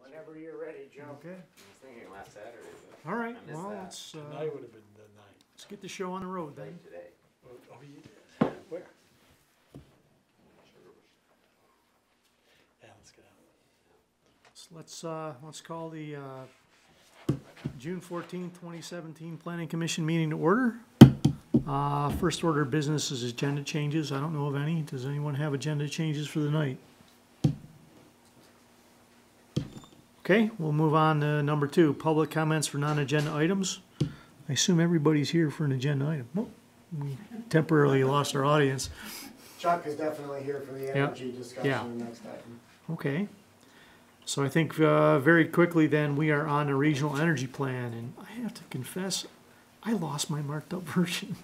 Whenever you're ready, Joe. Okay. I was thinking last Saturday, but All right. I missed Well, that. let's would have been the night. get the show on the road then. Late today. Oh, you did? Where? Yeah, let's get out. So let's call the June 14th, 2017 Planning Commission meeting to order. First order of business is agenda changes. I don't know of any. Does anyone have agenda changes for the night? Okay, we'll move on to number 2, public comments for non-agenda items. I assume everybody's here for an agenda item. Oh, we temporarily lost our audience. Chuck is definitely here for the energy discussion the next item. Okay. So I think very quickly then we are on a regional energy plan, and I have to confess, I lost my marked up version.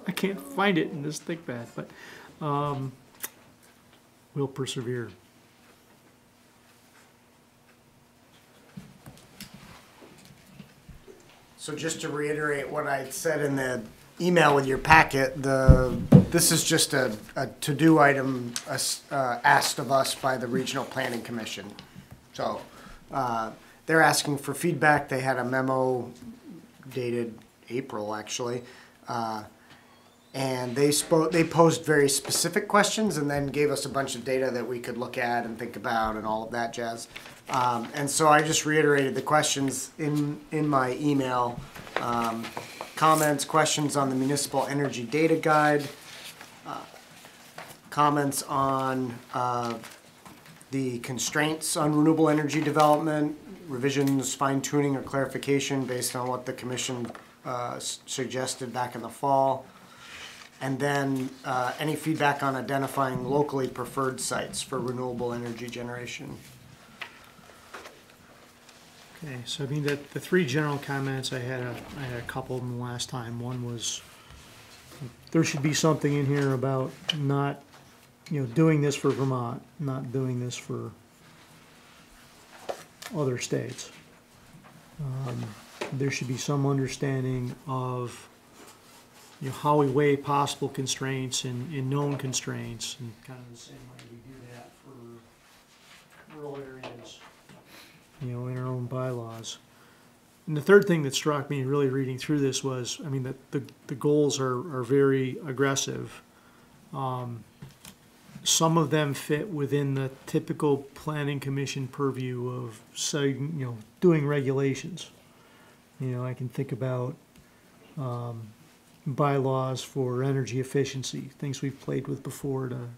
I can't find it in this thick pad, but we'll persevere. So just to reiterate what I said in the email with your packet, this is just a to-do item asked of us by the Regional Planning Commission. So they're asking for feedback. They had a memo dated April, actually, and they posed very specific questions and then gave us a bunch of data that we could look at and think about and all of that jazz. And so I just reiterated the questions in my email. Comments, questions on the Municipal Energy Data Guide, comments on the constraints on renewable energy development, revisions, fine-tuning, or clarification based on what the Commission suggested back in the fall, and then any feedback on identifying locally preferred sites for renewable energy generation. Okay, so I mean the 3 general comments, I had a couple of them last time. One was there should be something in here about not, doing this for Vermont, not doing this for other states. There should be some understanding of how we weigh possible constraints and known constraints, and kind of the same way we do that for rural areas, in our own bylaws. And the third thing that struck me really reading through this was, that the goals are very aggressive. Some of them fit within the typical planning commission purview of, doing regulations. I can think about bylaws for energy efficiency, things we've played with before to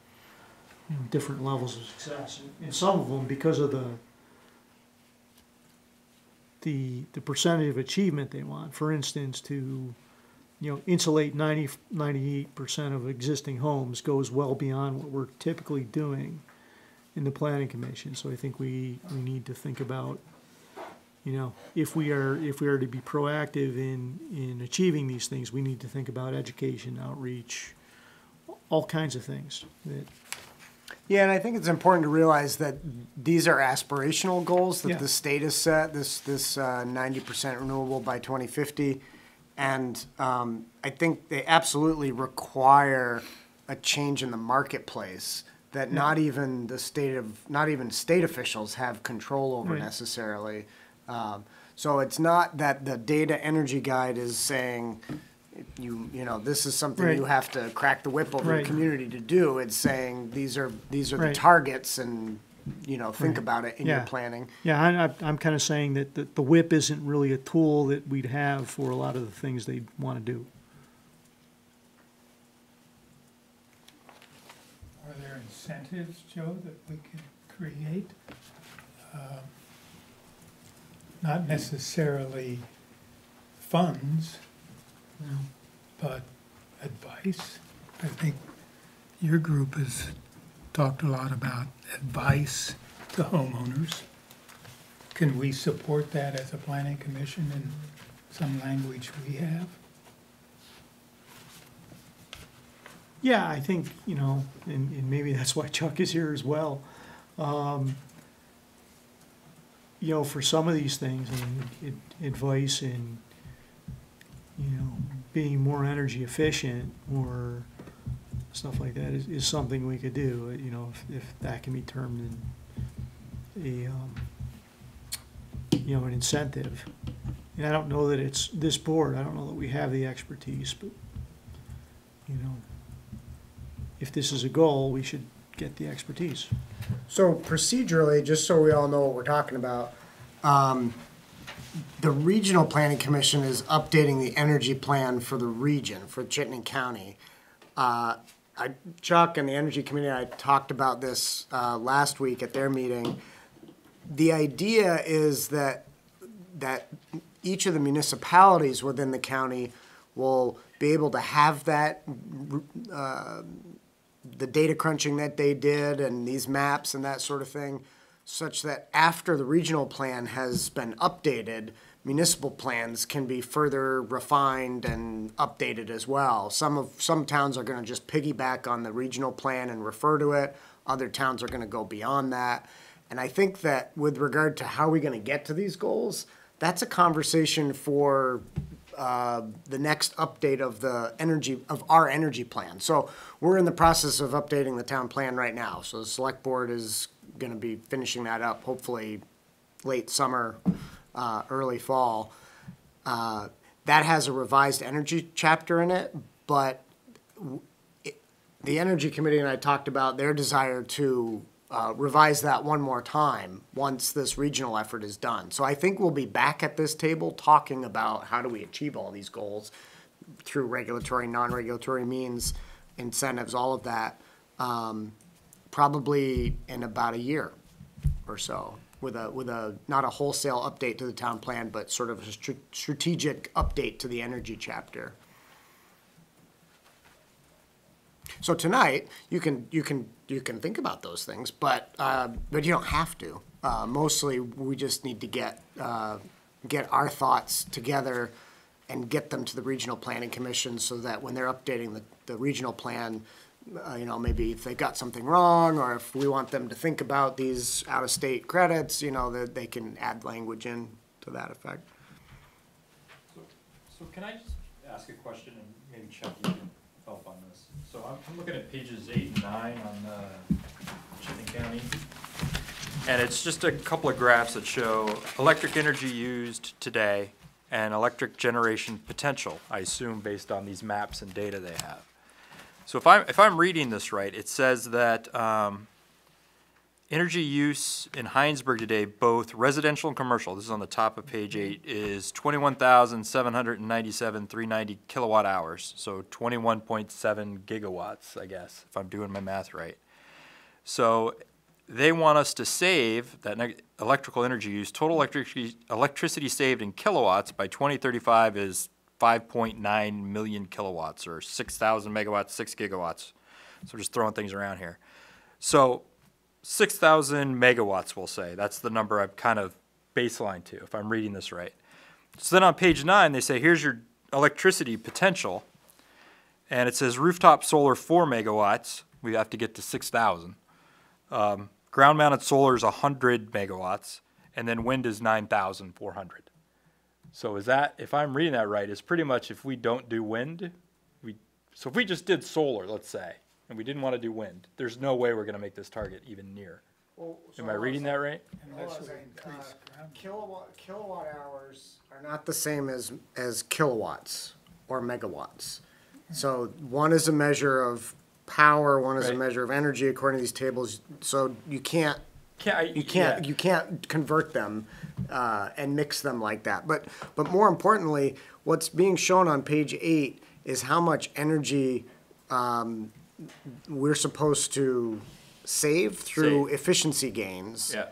different levels of success. And some of them, because of the percentage of achievement they want. For instance, to insulate 98% of existing homes goes well beyond what we're typically doing in the Planning Commission. So I think we need to think about, if we are to be proactive in achieving these things, we need to think about education, outreach, all kinds of things. Yeah, and I think it's important to realize that these are aspirational goals that the state has set, this 90% renewable by 2050. And I think they absolutely require a change in the marketplace that not even state officials have control over necessarily. So it's not that the Data Energy Guide is saying, this is something you have to crack the whip over the community to do. It's saying these are the targets, and think about it in your planning. Yeah, I'm kind of saying that the whip isn't really a tool that we'd have for a lot of the things they want to do. Are there incentives, Joe, that we could create? Not necessarily funds, but advice. I think your group has talked a lot about advice to homeowners. Can we support that as a planning commission in some language we have? Yeah, I think, and maybe that's why Chuck is here as well. For some of these things, advice in, being more energy efficient or stuff like that is something we could do, if that can be termed in you know, an incentive. And I don't know that it's this board, I don't know that we have the expertise, but, you know, if this is a goal, we should get the expertise. So procedurally, just so we all know what we're talking about, the Regional Planning Commission is updating the energy plan for the region, for Chittenden County. Chuck and the Energy Committee and I talked about this last week at their meeting. The idea is that each of the municipalities within the county will be able to have that, the data crunching that they did and these maps and that sort of thing, such that after the regional plan has been updated, municipal plans can be further refined and updated as well. Some towns are gonna just piggyback on the regional plan and refer to it. Other towns are gonna go beyond that. And I think that with regard to how we're gonna get to these goals, that's a conversation for the next update of our energy plan. So we're in the process of updating the town plan right now. So the select board is gonna be finishing that up, hopefully late summer, early fall. That has a revised energy chapter in it, but the Energy Committee and I talked about their desire to revise that one more time once this regional effort is done. So I think we'll be back at this table talking about how do we achieve all these goals through regulatory, non-regulatory means, incentives, all of that, probably in about a year or so, with a not a wholesale update to the town plan, but sort of a strategic update to the energy chapter. So tonight, you can think about those things, but you don't have to. Mostly, we just need to get our thoughts together and get them to the Regional Planning Commission so that when they're updating the regional plan, you know, maybe if they got something wrong, or if we want them to think about these out-of-state credits, you know, that they can add language in to that effect. So can I just ask a question, and maybe Chuck, you can help on this? So I'm looking at pages 8 and 9 on Chittenden County, and it's just a couple of graphs that show electric energy used today and electric generation potential, I assume based on these maps and data they have. So if I'm reading this right, it says that energy use in Hinesburg today, both residential and commercial, this is on the top of page 8, is 21,797,390 kilowatt hours. So 21.7 gigawatts, I guess, if I'm doing my math right. So they want us to save that electrical energy use. Total electricity saved in kilowatts by 2035 is 5.9 million kilowatts, or 6,000 megawatts, 6 gigawatts. So just throwing things around here. So 6,000 megawatts, we'll say. That's the number I've kind of baseline to, if I'm reading this right. So then on page 9, they say, here's your electricity potential. And it says rooftop solar 4 megawatts. We have to get to 6,000. Ground-mounted solar is 100 megawatts. And then wind is 9,400. So is that, if I'm reading that right, is pretty much if we don't do wind, so if we just did solar, let's say, and we didn't want to do wind, there's no way we're going to make this target even near. Well, so Am I reading that right? Kilowatt hours are not the same as kilowatts or megawatts. So one is a measure of power, one is a measure of energy according to these tables. So you can't convert them and mix them like that. But more importantly, what's being shown on page 8 is how much energy we're supposed to save through efficiency gains. Yeah.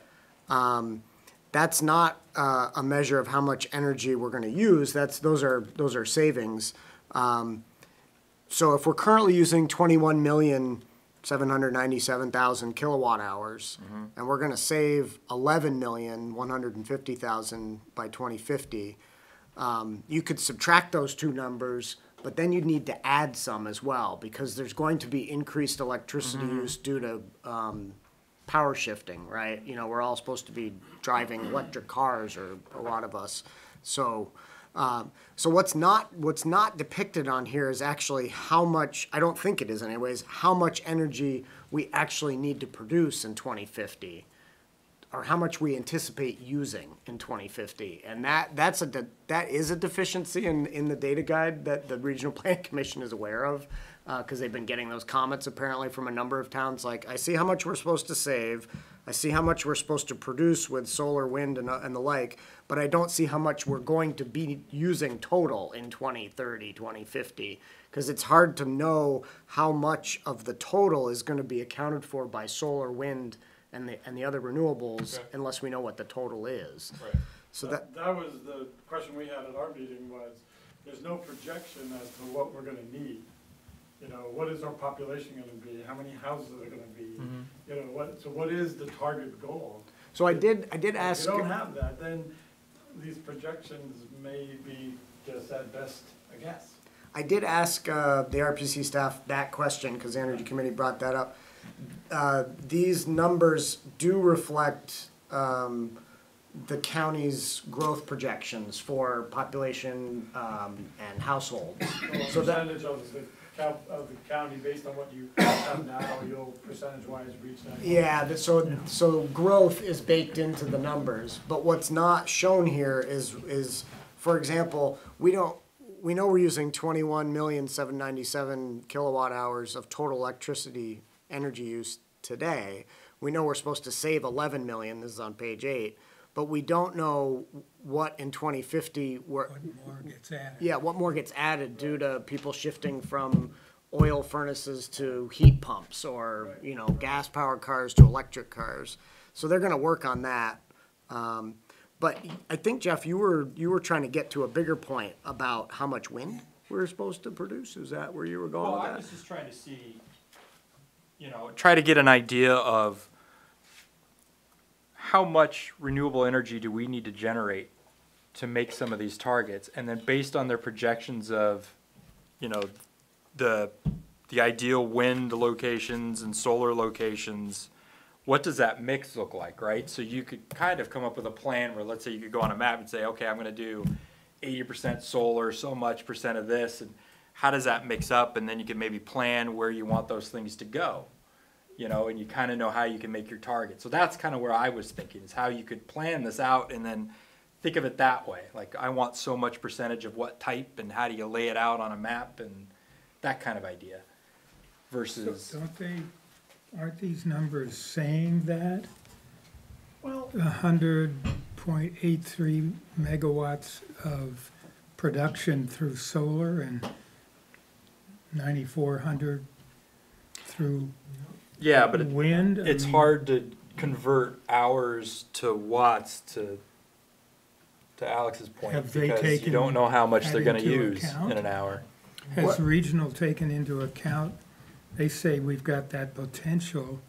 That's not a measure of how much energy we're going to use. Those are savings. So if we're currently using 21,797,000 kilowatt hours, and we're going to save 11,150,000 by 2050, you could subtract those two numbers, but then you'd need to add some as well, because there's going to be increased electricity use due to power shifting, right? You know, we're all supposed to be driving electric cars, or a lot of us. So what's not depicted on here is actually how much, I don't think it is anyways, how much energy we actually need to produce in 2050 or how much we anticipate using in 2050. And that is a deficiency in the data guide that the Regional Planning Commission is aware of, because they've been getting those comments apparently from a number of towns. Like, I see how much we're supposed to save, I see how much we're supposed to produce with solar, wind, and the like, but I don't see how much we're going to be using total in 2030, 2050, because it's hard to know how much of the total is going to be accounted for by solar, wind, and the other renewables, Okay. unless we know what the total is. Right. So that, That was the question we had at our meeting was, there's no projection as to what we're gonna need. You know, what is our population gonna be? How many houses are there gonna be? You know, what is the target goal? so I did If ask. you don't have that, then these projections may be just at best a guess. I did ask the RPC staff that question, because the Energy Committee brought that up. These numbers do reflect the county's growth projections for population and households. So that, Percentage of the county, based on what you have now, you'll percentage-wise reach that. yeah, so growth is baked into the numbers, but what's not shown here is, for example, we know we're using 21,797 kilowatt hours of total electricity energy use today. We know we're supposed to save 11 million, this is on page 8, but we don't know what in 2050 What more gets added? yeah, what more gets added due to people shifting from oil furnaces to heat pumps, or, you know, gas-powered cars to electric cars. So they're gonna work on that. But I think, Jeff, you were trying to get to a bigger point about how much wind we're supposed to produce. Is that where you were going Well, with I that? was just trying to see, try to get an idea of how much renewable energy do we need to generate to make some of these targets, and then based on their projections of, the ideal wind locations and solar locations, what does that mix look like, right? So you could kind of come up with a plan where, let's say you could go on a map and say, okay, I'm gonna do 80% solar, so much percent of this, and how does that mix up? And then you can maybe plan where you want those things to go, and you kind of know how you can make your target. So that's kind of where I was thinking, is how you could plan this out and then think of it that way. Like, I want so much percentage of what type, and how do you lay it out on a map, and that kind of idea versus. Aren't these numbers saying that? Well, 100.83 megawatts of production through solar and 9,400 through Yeah, but wind? it's hard to convert hours to watts to Alex's point, Have they because you taken don't know how much that they're gonna into use account? in an hour. Has regional taken into account, they say we've got that potential,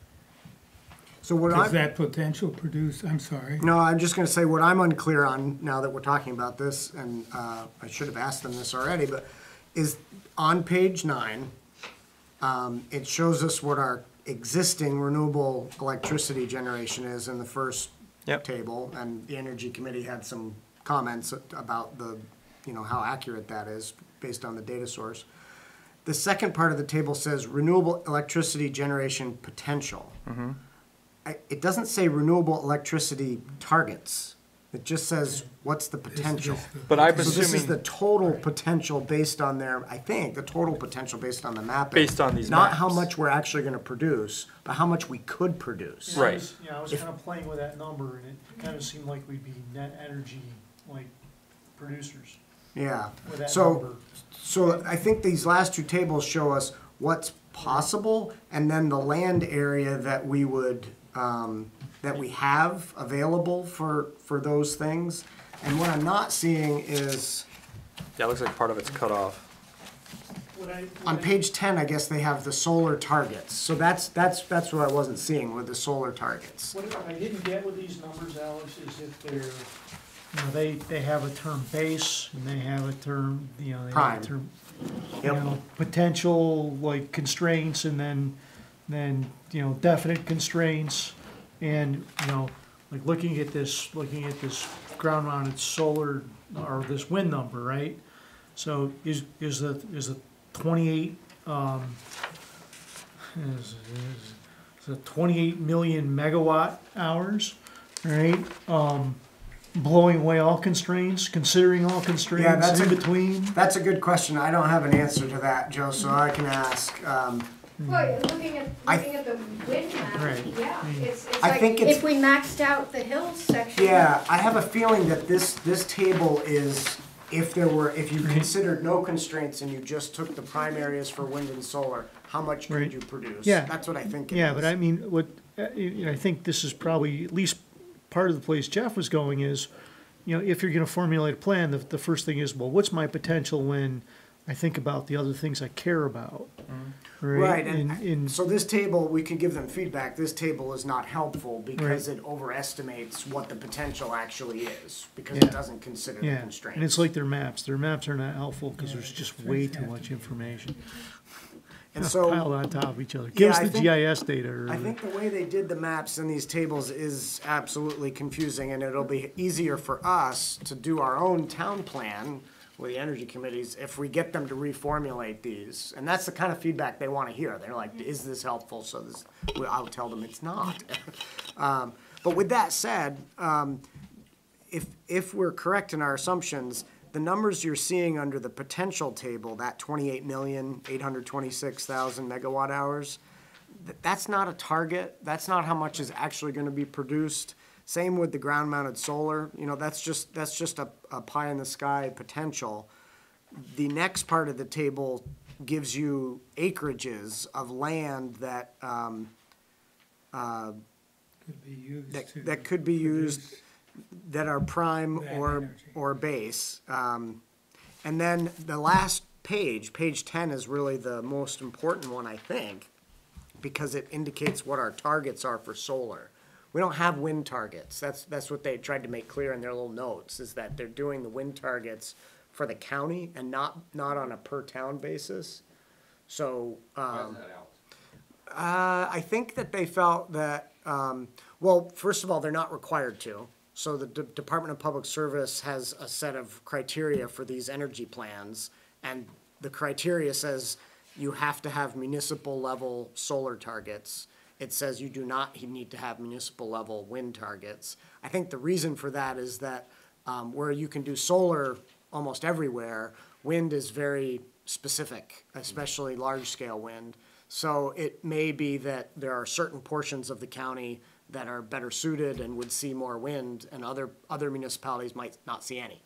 So what does I'm, that potential produce, I'm sorry, no, I'm just gonna say what I'm unclear on now that we're talking about this, and I should have asked them this already, but is on page 9, it shows us what our existing renewable electricity generation is in the first Yep. table, and the Energy Committee had some comments about how accurate that is based on the data source. The second part of the table says renewable electricity generation potential. It doesn't say renewable electricity targets. It just says, what's the potential? But I'm So this is the assuming, total potential based on the total potential based on the mapping. Based on these Not how maps. much we're actually gonna produce, but how much we could produce. Right. I was kind of playing with that number, and it kind of seemed like we'd be net energy, producers Yeah. with that So, number. so I think these last two tables show us what's possible, and then the land area that we would, that we have available for those things. And what I'm not seeing is, yeah, it looks like part of it's cut off. on page 10, I guess they have the solar targets. So that's what I wasn't seeing with the solar targets. What I didn't get with these numbers, Alex, is if they're, they have a term base, and they have a term, they have Prime. a term, Yep. potential, constraints, and then, definite constraints. And, looking at this ground mounted solar, or this wind number, right? So is the 28, is the 28 million megawatt hours, right? Blowing away all constraints, considering all constraints that's in a- between. That's a good question. I don't have an answer to that, Joe, so I can ask. Well, looking at the wind map, Right. yeah, it's I like think it's- if we maxed out the hills section. Yeah, I have a feeling that this table is, if you considered no constraints and you just took the prime areas for wind and solar, how much could Right. you produce? Yeah. That's what I think it is. Yeah, but I mean, what, I think this is probably at least part of the place Jeff was going is, if you're gonna formulate a plan, the first thing is, well, what's my potential when I think about the other things I care about? Right, And and so this table, we can give them feedback, this table is not helpful because it overestimates what the potential actually is, because it Yeah. doesn't consider the yeah, constraints. and it's like their maps are not helpful because there's just way too much information. And so, Piled on top of each other. Give us I the think- GIS data or. I think the way they did the maps in these tables is absolutely confusing, and it'll be easier for us to do our own town plan with the energy committees if we get them to reformulate these. And that's the kind of feedback they want to hear. They're like, is this helpful? So this, I'll tell them it's not. But with that said, if we're correct in our assumptions, the numbers you're seeing under the potential table, that 28,826,000 megawatt hours, that's not a target. That's not how much is actually going to be produced. Same with the ground-mounted solar. That's just a pie in the sky potential. The next part of the table gives you acreages of land that Could be used to. that could be used produce that are prime that or energy. base. And then the last page 10, is really the most important one, I think, because it indicates what our targets are for solar. We don't have wind targets. That's what they tried to make clear in their little notes, is that they're doing the wind targets for the county and not on a per town basis. So, Why is that out? I think that they felt that, well, first of all, they're not required to. So the Department of Public Service has a set of criteria for these energy plans, and the criteria says you have to have municipal level solar targets. It says you do not need to have municipal level wind targets. I think the reason for that is that where you can do solar almost everywhere, wind is very specific, especially large scale wind. So it may be that there are certain portions of the county that are better suited and would see more wind, and other municipalities might not see any.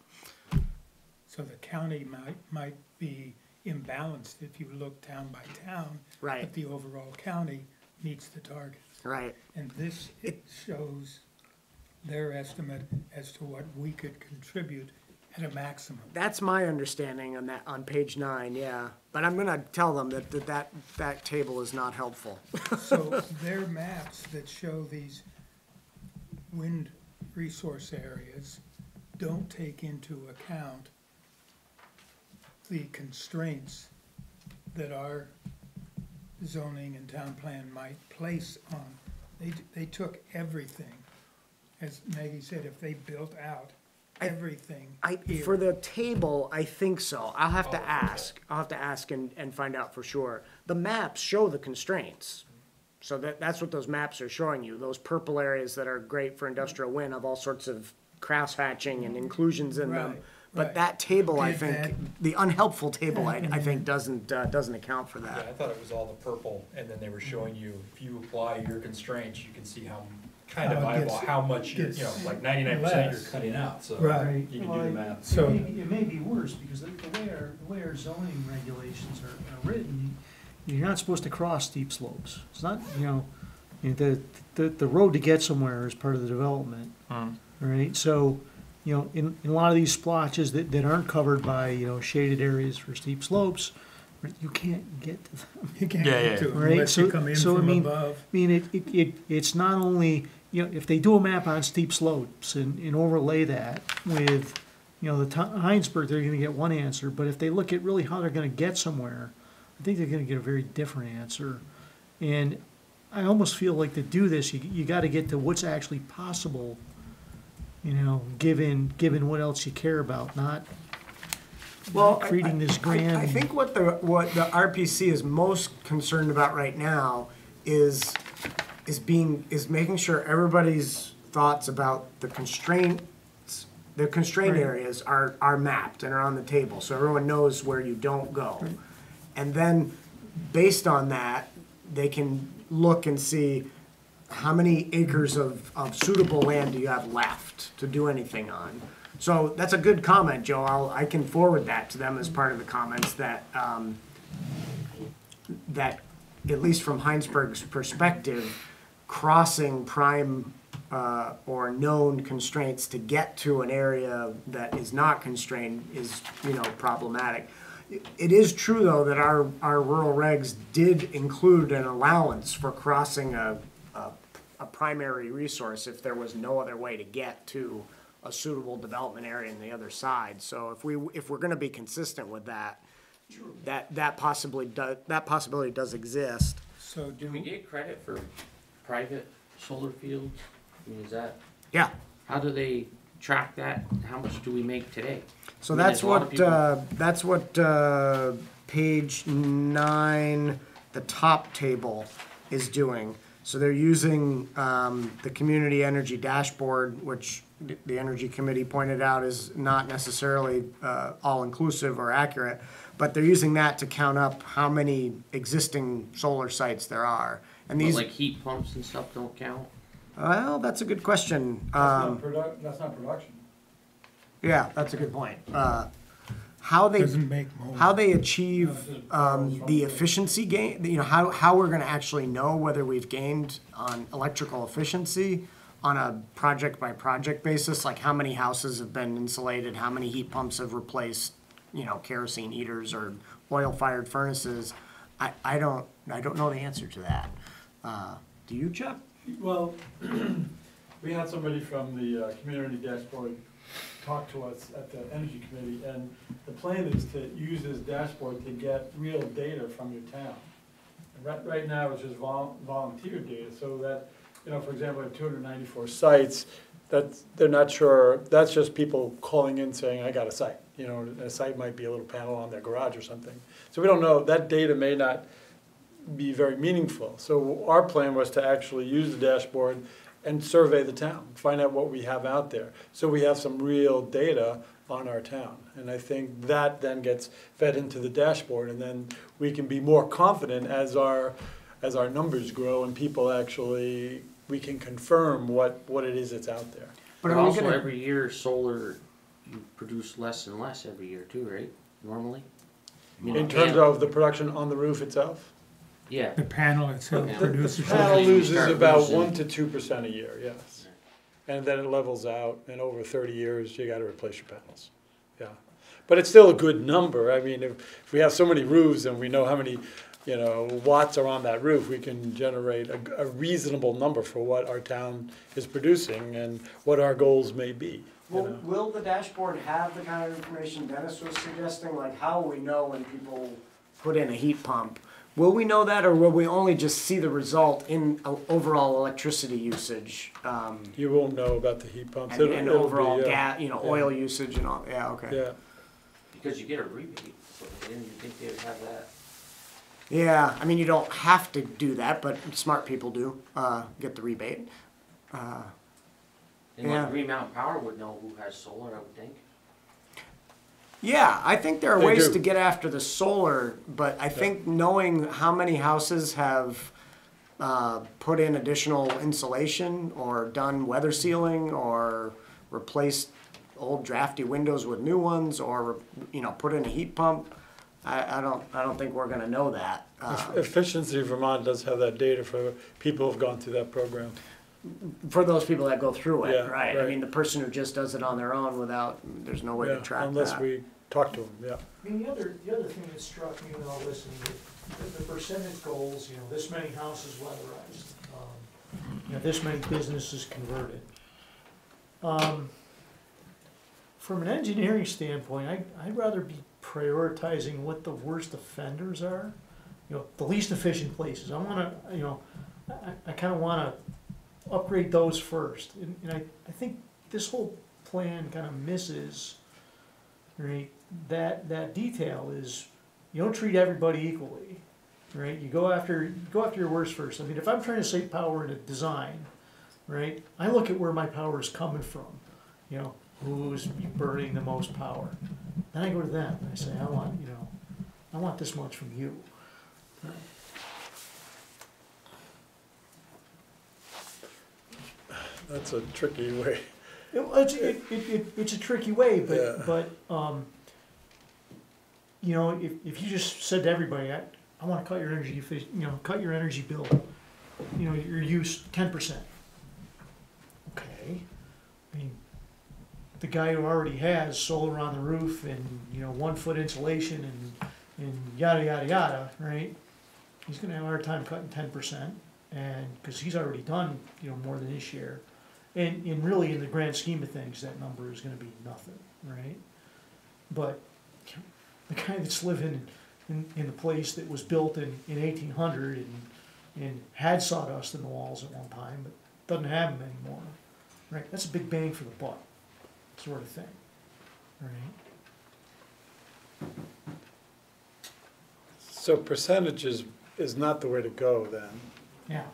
So the county might be imbalanced if you look town by town. Right. But the overall county meets the targets. Right. And this, it shows their estimate as to what we could contribute at a maximum. That's my understanding on that, on page 9, yeah. But I'm gonna tell them that table is not helpful. So their maps that show these wind resource areas don't take into account the constraints that our zoning and town plan might place on. They took everything, as Maggie said, if they built out everything here. For the table, I think so. I'll have to ask. I'll have to ask and find out for sure. The maps show the constraints. So that's what those maps are showing you. Those purple areas that are great for industrial wind have all sorts of cross hatching and inclusions in them. Right, But right. that table, I Did think, that- the unhelpful table, I think, doesn't account for Yeah, I that. thought it was all the purple, and then they were showing you, if you apply your constraints, you can see how kind of How it viable, gets- how much you're, gets like 99% you're less. cutting out, so. Right. You can do the math. So- It may be worse, because the way our zoning regulations are written, you're not supposed to cross steep slopes. It's not, the road to get somewhere is part of the development, right? So, in a lot of these splotches that aren't covered by, shaded areas for steep slopes, right, you can't get to them. You can't Yeah, get yeah. to it Right, unless you come in so I from mean- above. I mean, it's not only, if they do a map on steep slopes and overlay that with, the Hinesburg, they're gonna get one answer, but if they look at really how they're gonna get somewhere, I think they're gonna get a very different answer. And I almost feel like to do this, you gotta get to what's actually possible, given what else you care about, not Well, creating this grand. I think what the RPC is most concerned about right now is making sure everybody's thoughts about the constrained areas are mapped and are on the table, so everyone knows where you don't go. And then, based on that, they can look and see how many acres of suitable land do you have left to do anything on. So that's a good comment, Joe. I can forward that to them as part of the comments that, that, at least from Hinesburg's perspective, crossing prime or known constraints to get to an area that is not constrained is, problematic. It is true, though, that our rural regs did include an allowance for crossing a primary resource if there was no other way to get to a suitable development area on the other side. So if we're gonna be consistent with that, that possibility does exist. So Do we get credit for private solar fields? I mean, is that, Yeah. how do they track that? How much do we make today? So I mean, that's there's a lot of what, people- page 9, the top table is doing. So they're using, the community energy dashboard, which the Energy Committee pointed out is not necessarily, all-inclusive or accurate, but they're using that to count up how many existing solar sites there are. And But these, like heat pumps and stuff don't count? well, that's a good question. That's not production. Yeah, that's a good point. How they doesn't make more. how they achieve the efficiency gain, how we're gonna actually know whether we've gained on electrical efficiency on a project-by-project basis, like how many houses have been insulated, how many heat pumps have replaced, kerosene heaters or oil-fired furnaces. I don't know the answer to that. Do you, Chuck? Well, we had somebody from the community dashboard talk to us at the Energy Committee, and the plan is to use this dashboard to get real data from your town. And right now, it's just volunteer data, so that, for example, we have 294 sites, they're not sure, that's just people calling in saying, I got a site. A site might be a little panel on their garage or something. So we don't know, that data may not be very meaningful. So our plan was to actually use the dashboard and survey the town, find out what we have out there. So we have some real data on our town. And I think that then gets fed into the dashboard, and then we can be more confident as our numbers grow and people actually, we can confirm what it is that's out there. But are we also gonna- every year, solar, you produce less and less every year too, right? Normally? I mean, In terms of the production on the roof itself? Yeah. The panel itself Yeah. produces. The panel Okay, you loses start about losing. 1 to 2% a year, yes. And then it levels out, and over 30 years, you gotta replace your panels, yeah. But it's still a good number. I mean, if we have so many roofs and we know how many, watts are on that roof, we can generate a reasonable number for what our town is producing and what our goals may be. Will the dashboard have the kind of information Dennis was suggesting, like how will we know when people put in a heat pump? Will we know that, or will we only just see the result in overall electricity usage? You won't know about the heat pumps. And It'll be, overall yeah, oil usage and all, yeah, okay. yeah. Because you get a rebate, so I didn't think they would have that. Yeah, I mean, you don't have to do that, but smart people do, get the rebate. And Yeah. like Green Mountain Power would know who has solar, I would think. Yeah, I think there are They ways do. to get after the solar, but I think knowing how many houses have put in additional insulation or done weather sealing or replaced old drafty windows with new ones or put in a heat pump, I don't think we're gonna know that. Efficiency Vermont does have that data for people who've gone through that program. For those people that go through it, Yeah, right? I right. mean, the person who just does it on their own without, there's no way to Yeah, track that. unless we talk to them, yeah. I mean, the other thing that struck me when I was listening, the percentage goals, this many houses weatherized, this many businesses converted. From an engineering standpoint, I'd rather be prioritizing what the worst offenders are, the least efficient places. I wanna, I kinda wanna upgrade those first. And I think this whole plan kinda misses, right, that detail is, you don't treat everybody equally, right? You go after your worst first. I mean, if I'm trying to save power in a design, right? I look at where my power is coming from, who's burning the most power. Then I go to them and I say, I want this much from you. That's a tricky way. It's a tricky way, Yeah. but if you just said to everybody, I want to cut your cut your energy bill, your use 10%. Okay, I mean, the guy who already has solar on the roof and 1 foot insulation and yada yada yada, right? He's going to have a hard time cutting 10%, and because he's already done more than his share. And really, in the grand scheme of things, that number is going to be nothing, right? But the guy that's living in the place that was built in 1800 and had sawdust in the walls at one time, but doesn't have them anymore, right? That's a big bang for the buck, sort of thing, right? So percentages is not the way to go then. Yeah.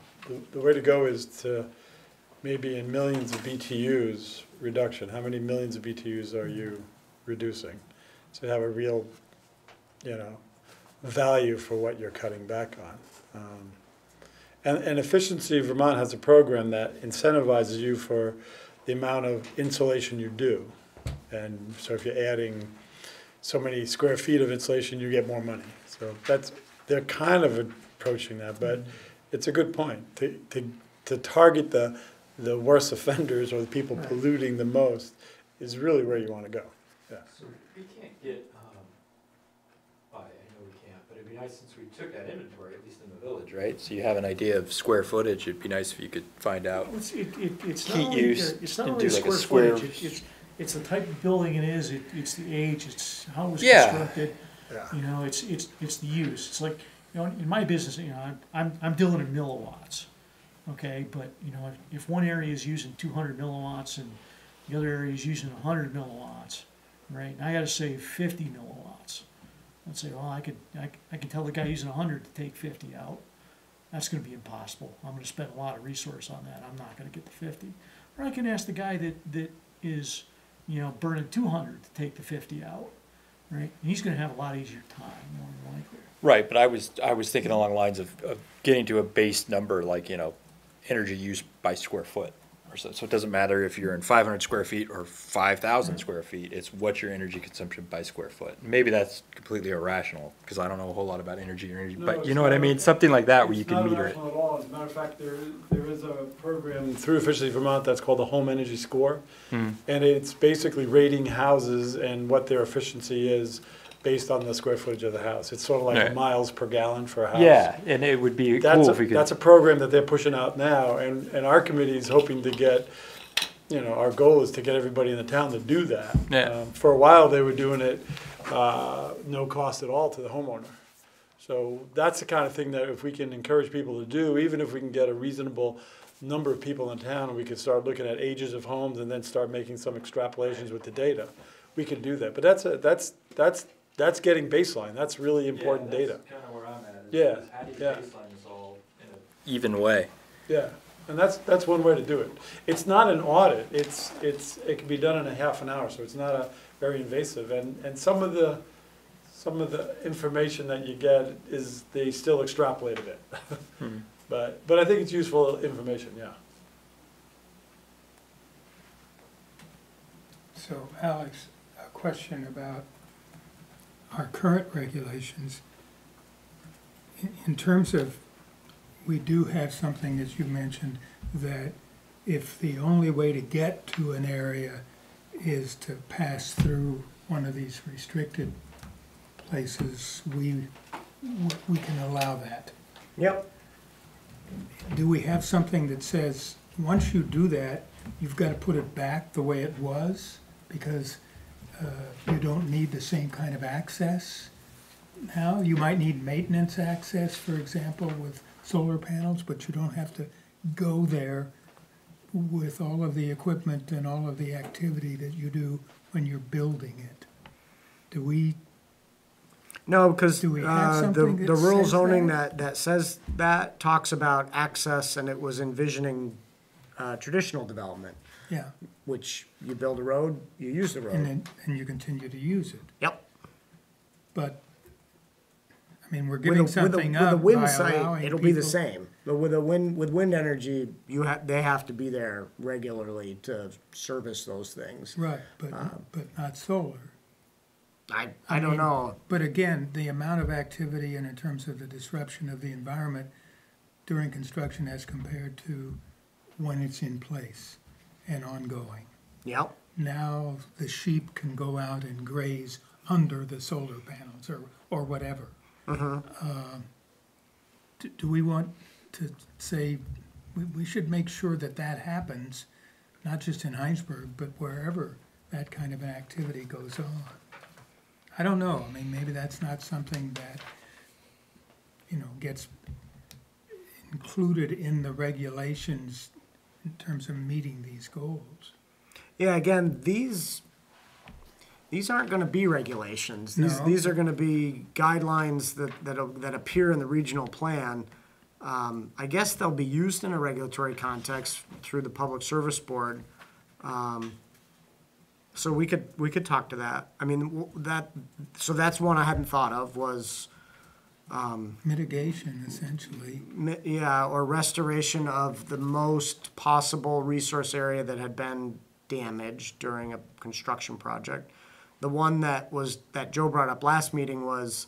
The way to go is to maybe in millions of BTUs reduction. How many millions of BTUs are you reducing? So you have a real, value for what you're cutting back on. And Efficiency Vermont has a program that incentivizes you for the amount of insulation you do. And so if you're adding so many square feet of insulation, you get more money. So they're kind of approaching that, but it's a good point. To target the worst offenders or the people polluting the most is really where you want to go. Yeah. So we can't get, I know we can't, but it'd be nice since we took that inventory, at least in the village, right? So you have an idea of square footage, it'd be nice if you could find out. It's not Heat only use it's not and only do like a square square- footage. It's the type of building it is. It's the age. It's how it was Yeah. constructed. Yeah. It's the use. It's like in my business, I'm dealing in milliwatts. Okay, but if one area is using 200 milliwatts and the other area is using 100 milliwatts, right? And I got to save 50 milliwatts. I'd say, well, I can tell the guy using 100 to take 50 out. That's going to be impossible. I'm going to spend a lot of resource on that. I'm not going to get the 50. Or I can ask the guy that is burning 200 to take the 50 out, right? And he's going to have a lot easier time, more than likely. Right, but I was thinking along the lines of getting to a base number, like, energy use by square foot. Or so it doesn't matter if you're in 500 square feet or 5,000 square feet, it's what's your energy consumption by square foot. Maybe that's completely irrational, because I don't know a whole lot about energy, No, but it's you know what I not- mean? Something like that where you can meter it. It's not irrational at all. As a matter of fact, there is a program through Efficiency Vermont that's called the Home Energy Score. And it's basically rating houses and what their efficiency is based on the square footage of the house. It's sort of like Right. miles per gallon for a house. Yeah, and it would be cool if we could. That's a program that they're pushing out now, and our committee is hoping to get, our goal is to get everybody in the town to do that. Yeah. For a while, they were doing it no cost at all to the homeowner. So that's the kind of thing that if we can encourage people to do, even if we can get a reasonable number of people in town, and we can start looking at ages of homes and then start making some extrapolations with the data, we can do that. But that's getting baseline. That's really important data. Kind of where I'm at. Yeah, How do you yeah. baseline this all in an even way? Yeah, and that's one way to do it. It's not an audit. It can be done in a half an hour, so it's not a very invasive. And some of the information that you get is they still extrapolate a bit. But I think it's useful information. Yeah. So Alex, a question about our current regulations. In terms of, we do have something, as you mentioned, that if the only way to get to an area is to pass through one of these restricted places, we can allow that. Yep. Do we have something that says, once you do that, you've got to put it back the way it was? Because you don't need the same kind of access now. You might need maintenance access, for example, with solar panels, but you don't have to go there with all of the equipment and all of the activity that you do when you're building it. Do we? No, because Do we have something the that rural says zoning that? that says that talks about access, and it was envisioning traditional development, Yeah, which you build a road, you use the and road. then, and you continue to use it. Yep. But, I mean, we're With giving a- with a- something with a up wind by site, allowing it'll be the people- same. But with wind energy, they have to be there regularly to service those things. Right, but not solar. I don't mean, know. But again, the amount of activity and in terms of the disruption of the environment during construction as compared to when it's in place and ongoing. Yep. Now the sheep can go out and graze under the solar panels or whatever. Do we want to say, we should make sure that that happens, not just in Hinesburg, but wherever that kind of an activity goes on? I don't know, I mean, maybe that's not something that, gets included in the regulations in terms of meeting these goals. Yeah, again, these aren't gonna be regulations. No. These are gonna be guidelines that appear in the regional plan. I guess they'll be used in a regulatory context through the Public Service Board. So we could talk to that. I mean, so that's one I hadn't thought of was, Mitigation, essentially. yeah, or restoration of the most possible resource area that had been damaged during a construction project. The one that Joe brought up last meeting was,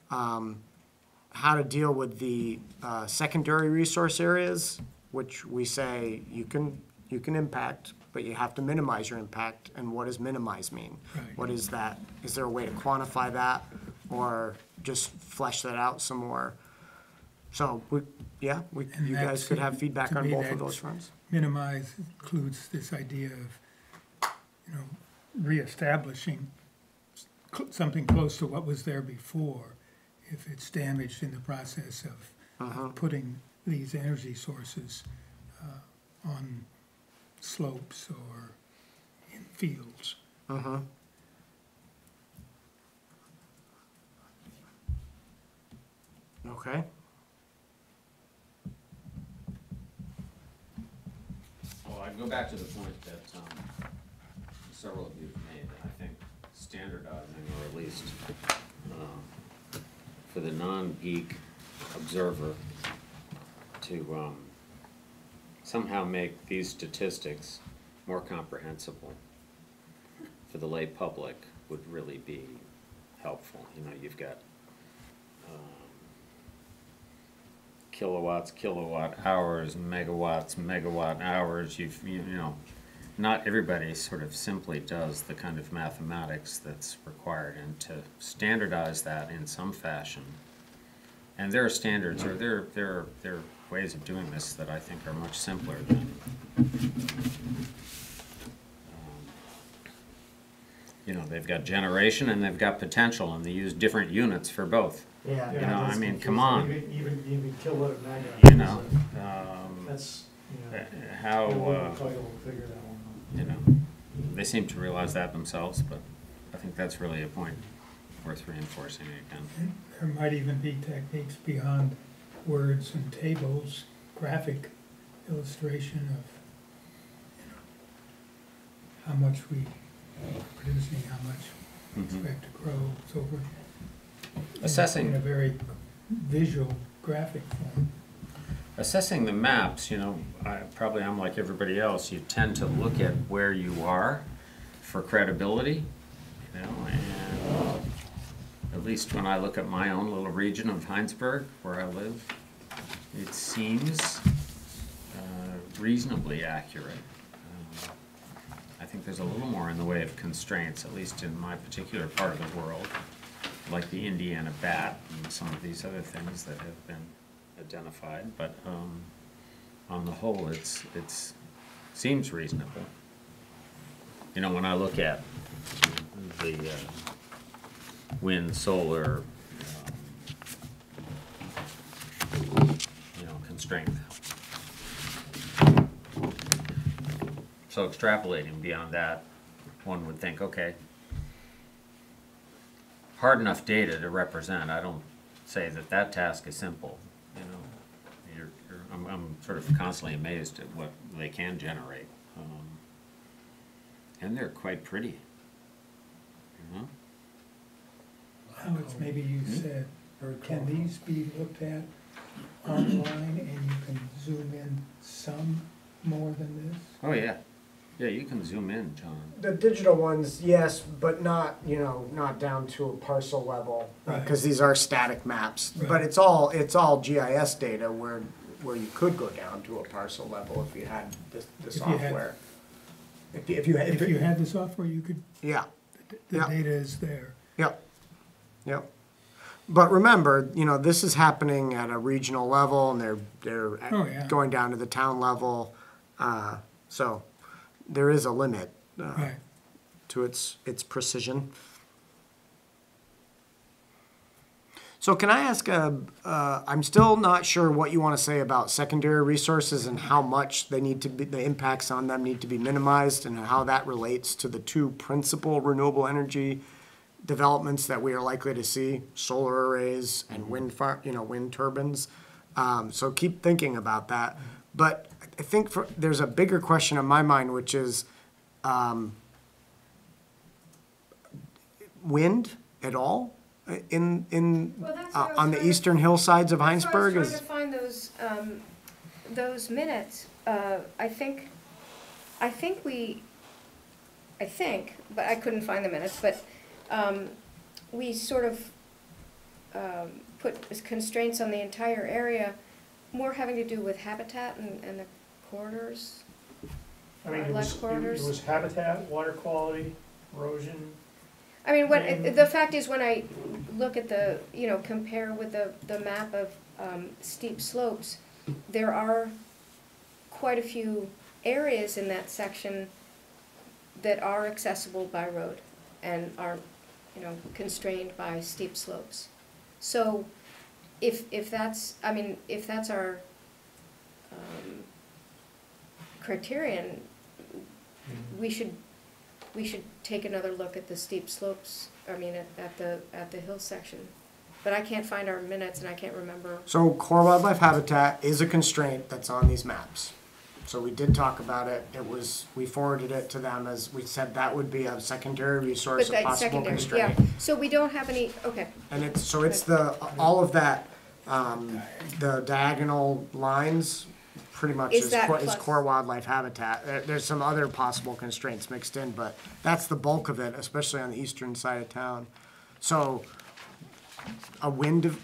how to deal with the, secondary resource areas, which we say you can impact, but you have to minimize your impact. And what does minimize mean? Right. What is that? Is there a way to quantify that or just flesh that out some more? So, And you guys could have feedback to on me, both of that's- those fronts. Minimize includes this idea of, reestablishing something close to what was there before, if it's damaged in the process of putting these energy sources on slopes or in fields. Okay. Well, I'd go back to the point that several of you have made, that I think standardizing, or at least for the non-geek observer to somehow make these statistics more comprehensible for the lay public would really be helpful. You've got kilowatts, kilowatt hours, megawatts, megawatt hours. Not everybody sort of simply does the kind of mathematics that's required, and to standardize that in some fashion. And there are standards, or there are ways of doing this that I think are much simpler than they've got generation and they've got potential, and they use different units for both. Yeah. I mean, come on. Even kilowatt or megawatt. That's, How, we'll figure that one out. they seem to realize that themselves, but I think that's really a point worth reinforcing again. There might even be techniques beyond words and tables, graphic illustration of, how much we are producing, how much we expect to grow, so forth. Assessing. In a very visual, graphic form. Assessing the maps, I'm like everybody else, you tend to look at where you are for credibility, and at least when I look at my own little region of Hinesburg, where I live, it seems reasonably accurate. I think there's a little more in the way of constraints, at least in my particular part of the world, like the Indiana bat and some of these other things that have been identified, but on the whole, it's seems reasonable. When I look at the wind, solar, constraint. So extrapolating beyond that, one would think, okay, hard enough data to represent. I don't say that task is simple. I'm sort of constantly amazed at what they can generate. And they're quite pretty. You know? Alex, maybe you said, or can these be looked at online and you can zoom in some more than this? Oh, yeah. Yeah, you can zoom in, John. The digital ones, yes, but not, not down to a parcel level, Right. because these are static maps. Right. But it's all GIS data where you could go down to a parcel level if you had the If you had- software. If you had the software, you could, yeah, the Yeah. data is there. yep, yep. But remember, this is happening at a regional level, and they're Oh, yeah. going down to the town level. So there is a limit Right. to its precision. So can I ask, I'm still not sure what you want to say about secondary resources and how much the impacts on them need to be minimized, and how that relates to the two principal renewable energy developments that we are likely to see: solar arrays and wind turbines. So keep thinking about that. But I think there's a bigger question in my mind, which is wind at all Well, that's what I was on the trying to- eastern hillsides of That's why I was Hinesburg? trying to find those minutes. I think, but I couldn't find the minutes, but we sort of put constraints on the entire area, more having to do with habitat and the corridors. I mean, Wildlife corridors? it was habitat, water quality, erosion. I mean, And- the fact is, when I look at compare with the map of steep slopes, there are quite a few areas in that section that are accessible by road and aren't, constrained by steep slopes. So if that's our criterion, we should take another look at the steep slopes, at the hill section. But I can't find our minutes and I can't remember. So core wildlife habitat is a constraint that's on these maps. So we did talk about it. We forwarded it to them, as we said that would be a secondary resource, But a that's possible secondary, constraint. yeah. So we don't have any, okay. And it's all of that, the diagonal lines pretty much Is is that core, is plus- core wildlife habitat. There's some other possible constraints mixed in, but that's the bulk of it, especially on the eastern side of town. So a wind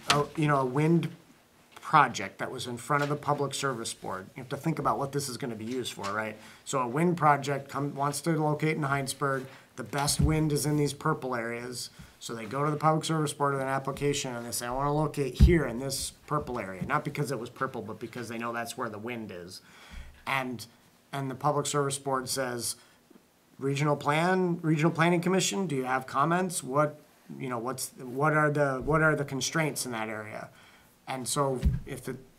project that was in front of the Public Service Board, you have to think about what this is gonna be used for, right? So a wind project wants to locate in Hinesburg, the best wind is in these purple areas. So they go to the Public Service Board with an application and they say, I wanna locate here in this purple area, not because it was purple, but because they know that's where the wind is. And the Public Service Board says, Regional Planning Commission, do you have comments? What are the constraints in that area? And so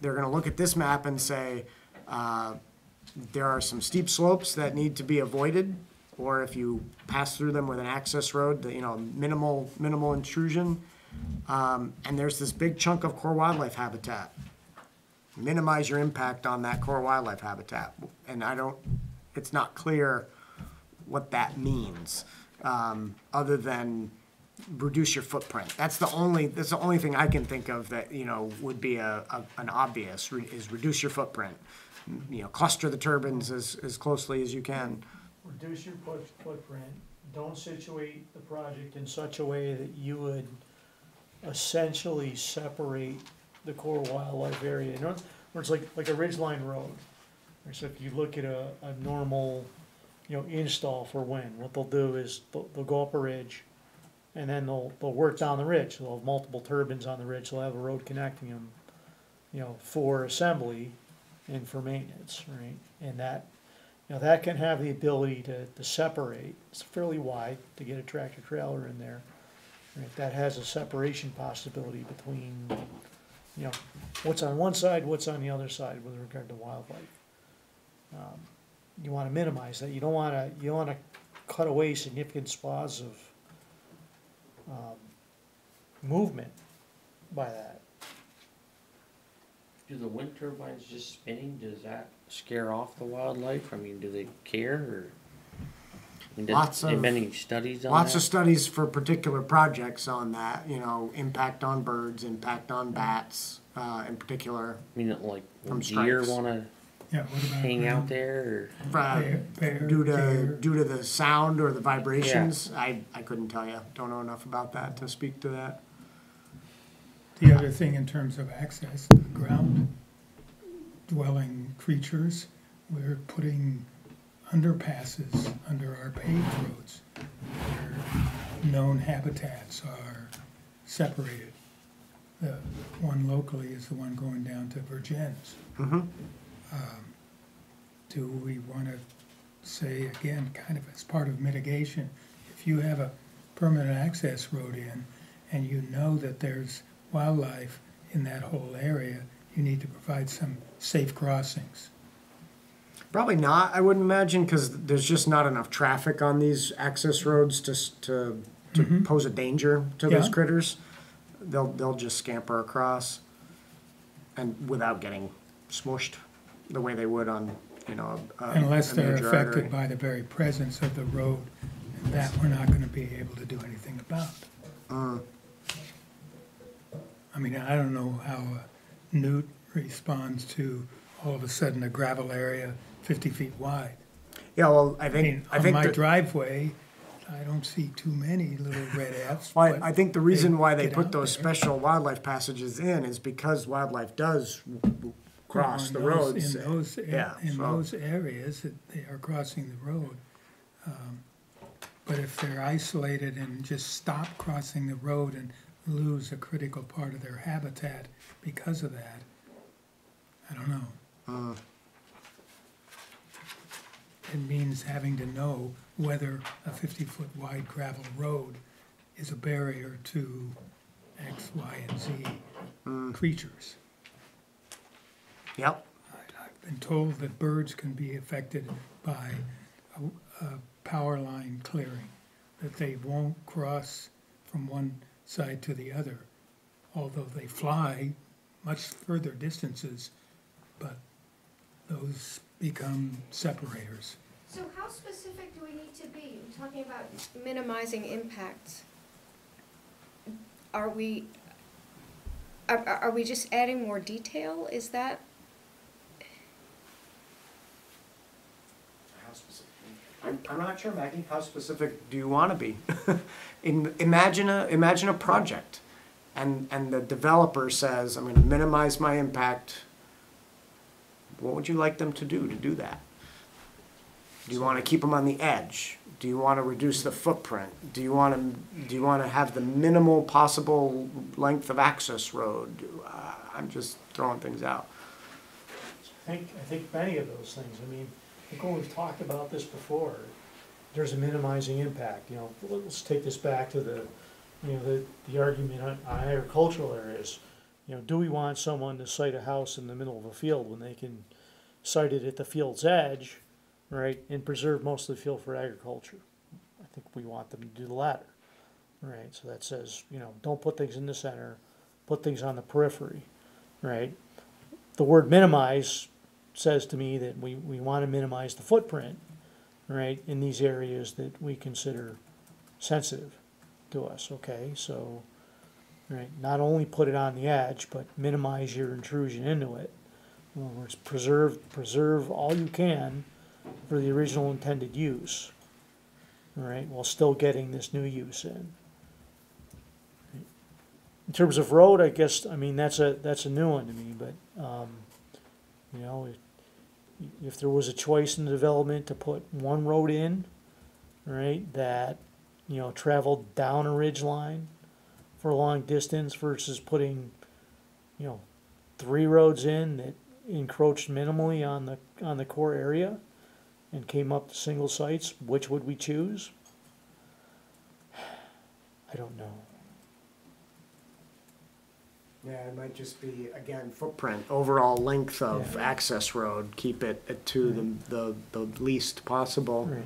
they're gonna look at this map and say, there are some steep slopes that need to be avoided, or if you pass through them with an access road, minimal intrusion. And there's this big chunk of core wildlife habitat. Minimize your impact on that core wildlife habitat. And it's not clear what that means, other than reduce your footprint. That's the only thing I can think of that, would be an obvious, is reduce your footprint. Cluster the turbines as closely as you can. Reduce your footprint, don't situate the project in such a way that you would essentially separate the core wildlife area. Where it's like a ridgeline road. So if you look at a normal, install for wind, what they'll do is they'll go up a ridge, and then they'll work down the ridge. They'll have multiple turbines on the ridge. They'll have a road connecting them, for assembly and for maintenance, right? And that can have the ability to separate. It's fairly wide to get a tractor trailer in there. Right? That has a separation possibility between, what's on one side, what's on the other side with regard to wildlife. You want to minimize that. You don't want to cut away significant swaths of movement by that. Do the wind turbines just spinning, does that scare off the wildlife? I mean, do they care, or? I mean, have any studies on that? Lots of studies for particular projects on that, you know, impact on birds, impact on bats, in particular. I mean, like, From would deer strikes. wanna Yeah, what about hang out ground there, bear, Due deer? to the sound or the vibrations, I couldn't tell you. Don't know enough about that to speak to that. The other thing in terms of access to the ground dwelling creatures, we're putting underpasses under our paved roads where known habitats are separated. The one locally is the one going down to Virgins. Do we want to say, again, kind of as part of mitigation, if you have a permanent access road in and you know that there's wildlife in that whole area, you need to provide some safe crossings. Probably not, I wouldn't imagine, because there's just not enough traffic on these access roads to pose a danger to those Yeah. critters. They'll just scamper across and without getting smushed the way they would on, you know, Unless a they're major affected artery. by the very presence of the road, and that we're not gonna be able to do anything about. I mean, I don't know how a newt responds to all of a sudden a gravel area 50 feet wide. Yeah, well, I I mean, think, I on think my that- driveway, I don't see too many little red Fs. well, but I think the reason why they get put out those there. special wildlife passages in is because wildlife does cross On the those- roads. In so- those areas, that they are crossing the road. But if they're isolated and just stop crossing the road and lose a critical part of their habitat because of that, I don't know. It means having to know whether a 50-foot wide gravel road is a barrier to X, Y, and Z creatures. Yep, I've been told that birds can be affected by a power line clearing, that they won't cross from one side to the other, although they fly much further distances, but those become separators. So how specific do we need to be? We're talking about minimizing impacts. Are we just adding more detail? Is that? How specific? I'm not sure, Maggie. How specific do you want to be? Imagine a project, and the developer says, "I'm going to minimize my impact." What would you like them to do that? Do you want to keep them on the edge? Do you want to reduce the footprint? Do you want to have the minimal possible length of access road? I'm just throwing things out. I think many of those things, I mean, I think when we've talked about this before, there's a minimizing impact, you know, let's take this back to the argument on agricultural areas. You know, do we want someone to site a house in the middle of a field when they can site it at the field's edge, right, and preserve most of the field for agriculture? I think we want them to do the latter, right? So that says, you know, don't put things in the center, put things on the periphery, right? The word minimize says to me that we want to minimize the footprint, right, in these areas that we consider sensitive to us, okay? So, right, not only put it on the edge, but minimize your intrusion into it. In other words, preserve all you can for the original intended use, all right, while still getting this new use in. In terms of road, I guess, I mean, that's a new one to me, but, you know, if there was a choice in the development to put one road in, right, that, you know, traveled down a ridge line for a long distance versus putting, you know, 3 roads in that encroached minimally on the core area and came up to single sites, which would we choose? I don't know. Yeah, it might just be, again, footprint, overall length of access road, keep it to the least possible. Right.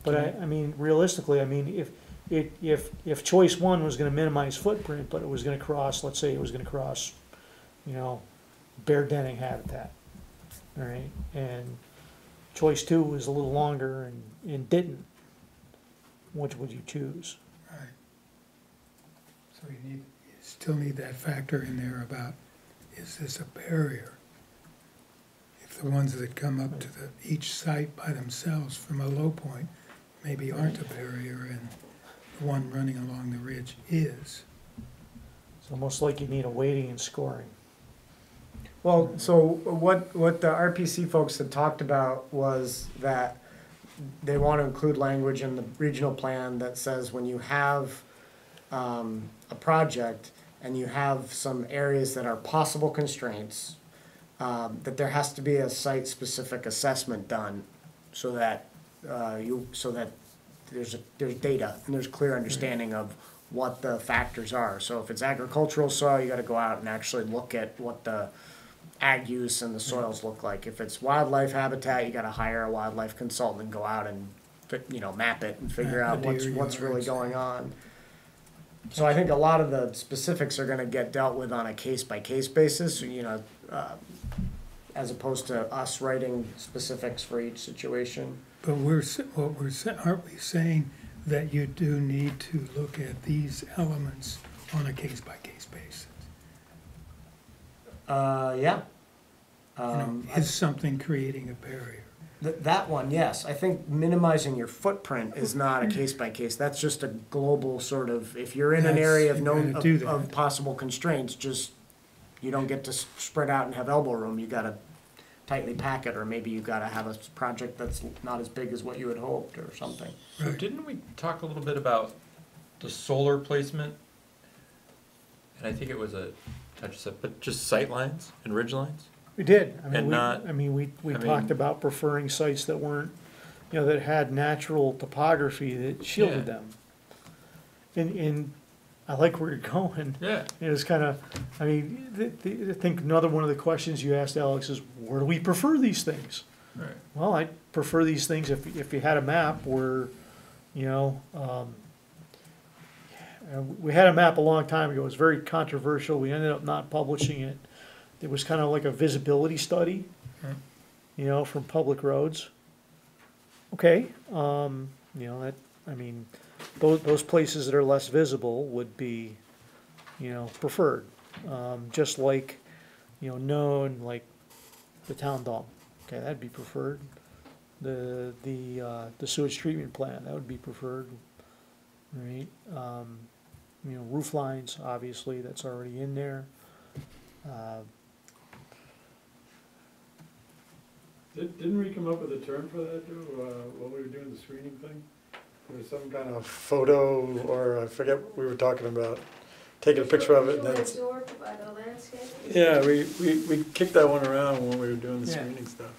But I mean, realistically, I mean, if choice one was gonna minimize footprint, but it was gonna cross, let's say it was gonna cross, you know, bear denning habitat, all right? And choice 2 was a little longer and didn't. Which would you choose? Right. So you still need that factor in there about, is this a barrier? If the ones that come up to each site by themselves from a low point maybe aren't a barrier, and the one running along the ridge is. It's almost like you need a weighting and scoring. Well, so what the RPC folks had talked about was that they want to include language in the regional plan that says when you have a project and you have some areas that are possible constraints, that there has to be a site-specific assessment done so that there's data and there's clear understanding of what the factors are. So if it's agricultural soil, you got to go out and actually look at what the ag use and the soils look like. If it's wildlife habitat, you got to hire a wildlife consultant and go out and map it and figure out what's really going on. So I think a lot of the specifics are going to get dealt with on a case-by-case basis, as opposed to us writing specifics for each situation. But aren't we saying that you do need to look at these elements on a case-by-case basis? Yeah. Is something creating a barrier? That one, yes. I think minimizing your footprint is not a case-by-case. That's just a global sort of, if you're in an area of possible constraints, just, you don't get to spread out and have elbow room. You gotta tightly pack it, or maybe you gotta have a project that's not as big as what you had hoped or something. So Right. didn't we talk a little bit about the solar placement? And I think it was but just sight lines and ridge lines? We did. We And talked about preferring sites that weren't, that had natural topography that shielded Yeah. them. And I like where you're going. Yeah. It was kind of, I think another one of the questions you asked, Alex, is where do we prefer these things? Right. Well, I prefer these things if you had a map where, we had a map a long time ago. It was very controversial. We ended up not publishing it. It was kind of like a visibility study, from public roads. Okay, those places that are less visible would be, preferred. Just like, known, like the town dump. Okay, that'd be preferred. The sewage treatment plant, that would be preferred, right? Roof lines, obviously, that's already in there. Didn't we come up with a term for that, Joe, when we were doing the screening thing? There was some kind of photo, or I forget what we were talking about, taking a picture of it and then. Absorbed by the landscape? Yeah, we kicked that one around when we were doing the Yeah. screening stuff.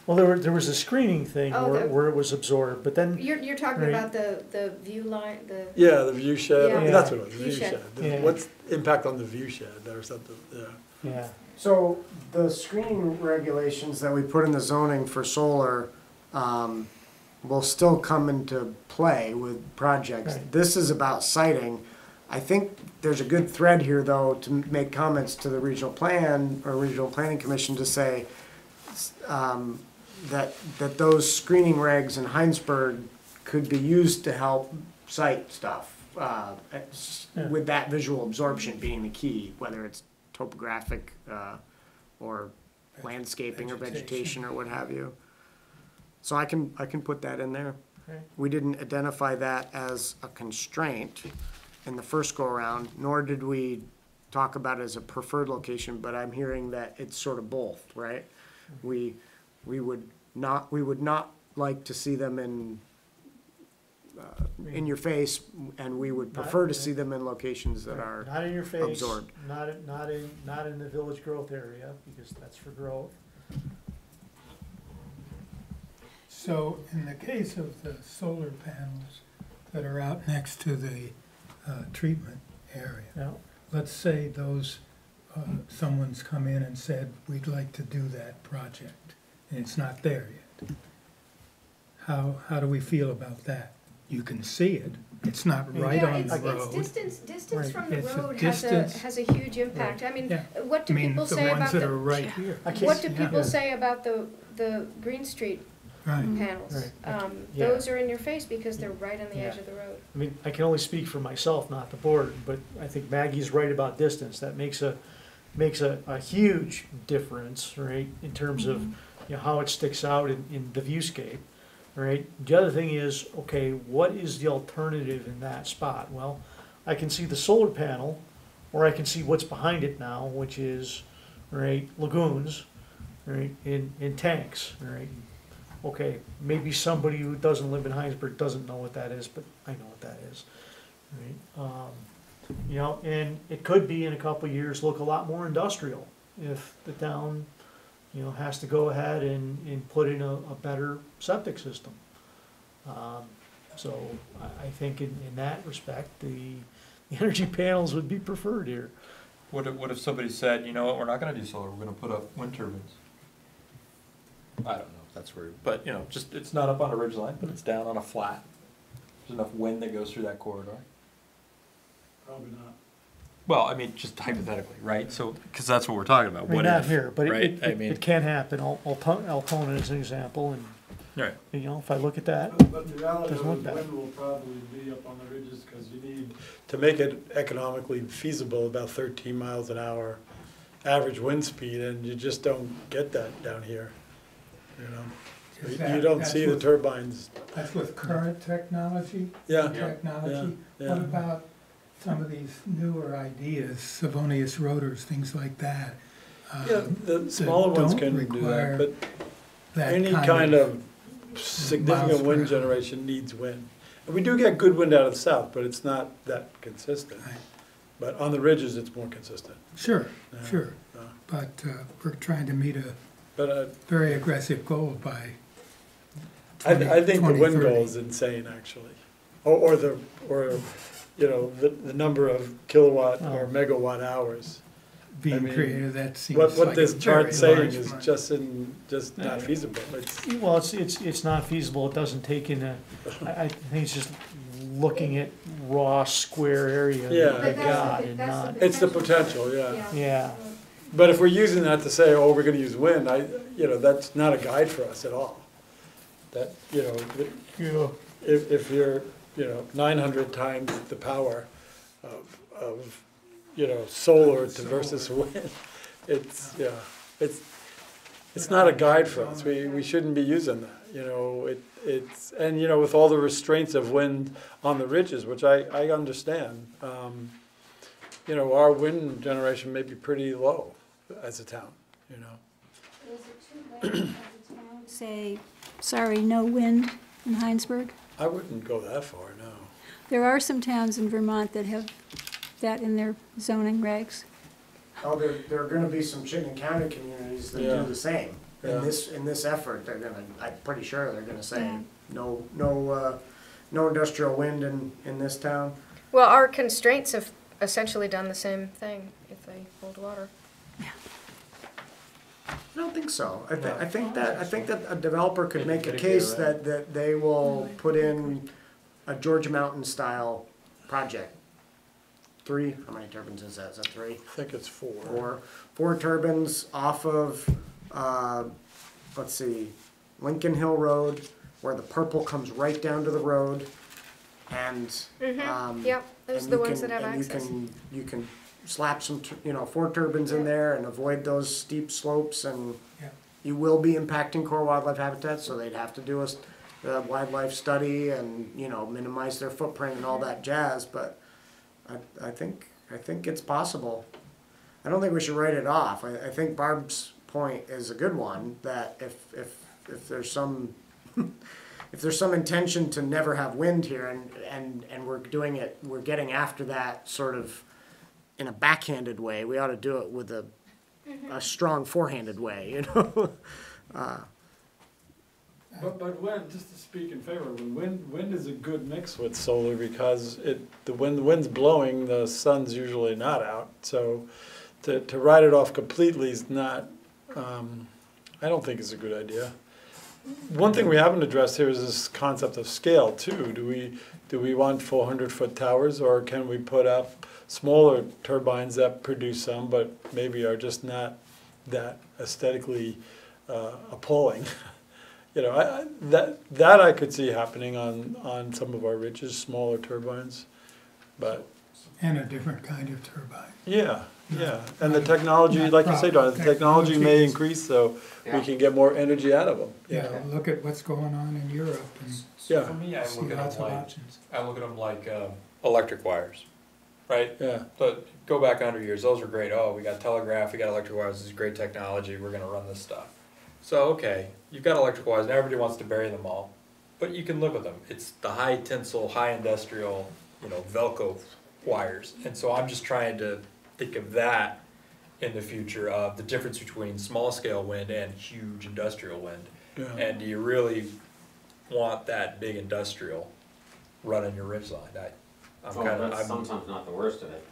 Well, there was a screening thing where it was absorbed, but then, You're talking Right. about the view line, Yeah, the view shed, Yeah. that's what it was, the View view shed. shed. Yeah. What's impact on the view shed or something, yeah. yeah. So the screening regulations that we put in the zoning for solar will still come into play with projects. Right. This is about siting. I think there's a good thread here, though, to make comments to the regional plan or regional planning commission to say that those screening regs in Hinesburg could be used to help site stuff, with that visual absorption being the key, whether it's topographic or landscaping or vegetation or what have you. So I can put that in there. Okay. We didn't identify that as a constraint in the first go-around, nor did we talk about it as a preferred location, but I'm hearing that it's sort of both, right? We would not like to see them in your face, and we would prefer to see them in locations that are Not in your face, absorbed. not in the village growth area, because that's for growth. So in the case of the solar panels that are out next to the treatment area, Yeah. let's say those, someone's come in and said, we'd like to do that project, and it's not there yet. How do we feel about that? You can see it, It's not right Yeah, on it's, the it's road. distance Right. from the It's a road distance. has a huge impact. I mean, Yeah. what I do mean, people the say ones about that are the, right here. what do Yeah. people say about the Green Street Right. panels? Right. Yeah. Those are in your face because they're right on the edge Yeah. of the road. I mean, I can only speak for myself, not the board, but I think Maggie's right about distance. That makes a huge difference, right, in terms of, you know, how it sticks out in the viewscape, right? The other thing is, okay, what is the alternative in that spot? Well, I can see the solar panel, or I can see what's behind it now, which is, right, lagoons, right, in tanks, right? Okay, maybe somebody who doesn't live in Hinesburg doesn't know what that is, but I know what that is, right? You know, and it could be in a couple of years look a lot more industrial if the town, you know, has to go ahead and put in a better septic system. So I think in that respect, the energy panels would be preferred here. What if somebody said, you know what, we're not gonna do solar, we're gonna put up wind turbines? I don't know if that's where, but, you know, just, it's not up on a ridge line, but it's down on a flat. There's enough wind that goes through that corridor. Probably not. Well, I mean, just hypothetically, right? So, because that's what we're talking about. I mean, What not if, here, but right? it can happen. Alcona is an example, and, Right. you know, if I look at that, But the reality Doesn't look is bad. wind will probably be up on the ridges because you need, to make it economically feasible, about 13 miles an hour average wind speed, and you just don't get that down here, you know? Is You that- don't that's see the with- turbines. That's with current technology? Yeah, Technology? yeah. What about some of these newer ideas, Savonius rotors, things like that? Yeah, the smaller ones don't can do require that, but that any kind of miles significant per wind hour. generation needs wind. And we do get good wind out of the south, but it's not that consistent. Right. But on the ridges, it's more consistent. Sure, Yeah. sure, Yeah. but we're trying to meet a But very aggressive goal by I think the wind 2030. goal is insane, actually. Or you know, the number of kilowatt or megawatt hours. being mean, created. That seems What like this a chart's very saying large is amount. just not feasible. It's, well, it's not feasible. It doesn't take in I think it's just looking at raw square area Yeah. that they got and not, it's the potential, yeah. yeah. But if we're using that to say, oh, we're gonna use wind, that's not a guide for us at all. That, if you're, 900 times the power of solar to versus wind, it's not a guide for us. We shouldn't be using that, and with all the restraints of wind on the ridges, which I understand, our wind generation may be pretty low as a town, Is it too late as a town to say, sorry, no wind in Hinesburg? I wouldn't go that far, no. There are some towns in Vermont that have that in their zoning regs. Oh, there are gonna be some Chittenden County communities that Yeah. do the same. Yeah. In this effort, I'm pretty sure they're gonna say, Yeah. no industrial wind in this town. Well, our constraints have essentially done the same thing if they hold water. I don't think so. I think that a developer could make a case that they will put in a Georgia Mountain style project. How many turbines is that? Is that 3? I think it's 4. Four turbines off of, let's see, Lincoln Hill Road, where the purple comes right down to the road, and Yep, those are and the you ones can- that have and access. You can slap some, 4 turbines in there and avoid those steep slopes, and Yeah. you will be impacting core wildlife habitats, so they'd have to do a wildlife study and, minimize their footprint and all that jazz, but I think it's possible. I don't think we should write it off. I think Barb's point is a good one, that if there's some if there's some intention to never have wind here, and we're getting after that sort of in a backhanded way, we ought to do it with a strong forehanded way, But wind, just to speak in favor, wind is a good mix with solar because the wind's blowing, the sun's usually not out. So to write it off completely is not, I don't think is a good idea. one thing we haven't addressed here is this concept of scale too. Do we want 400-foot towers, or can we put up smaller turbines that produce some, but maybe are just not that aesthetically appalling? You know, that I could see happening on some of our ridges, smaller turbines, but. And a different kind of turbine. Yeah, yeah, and the technology, like you say, Don, the technology may increase, so we can get more energy out of them. Yeah, look at what's going on in Europe and Yeah, For me, I see look at lots them of like, options. electric wires, right? yeah, But go back 100 years, those were great. Oh, we got telegraph, we got electric wires, this is great technology, we're gonna run this stuff. So, okay, you've got electric wires, and everybody wants to bury them all, but you can live with them. It's the high tensile, high industrial, Velcro wires. And so I'm just trying to think of that in the future of the difference between small scale wind and huge industrial wind. yeah. And do you really want that big industrial running your ridgeline? I'm Sometimes not the worst of it.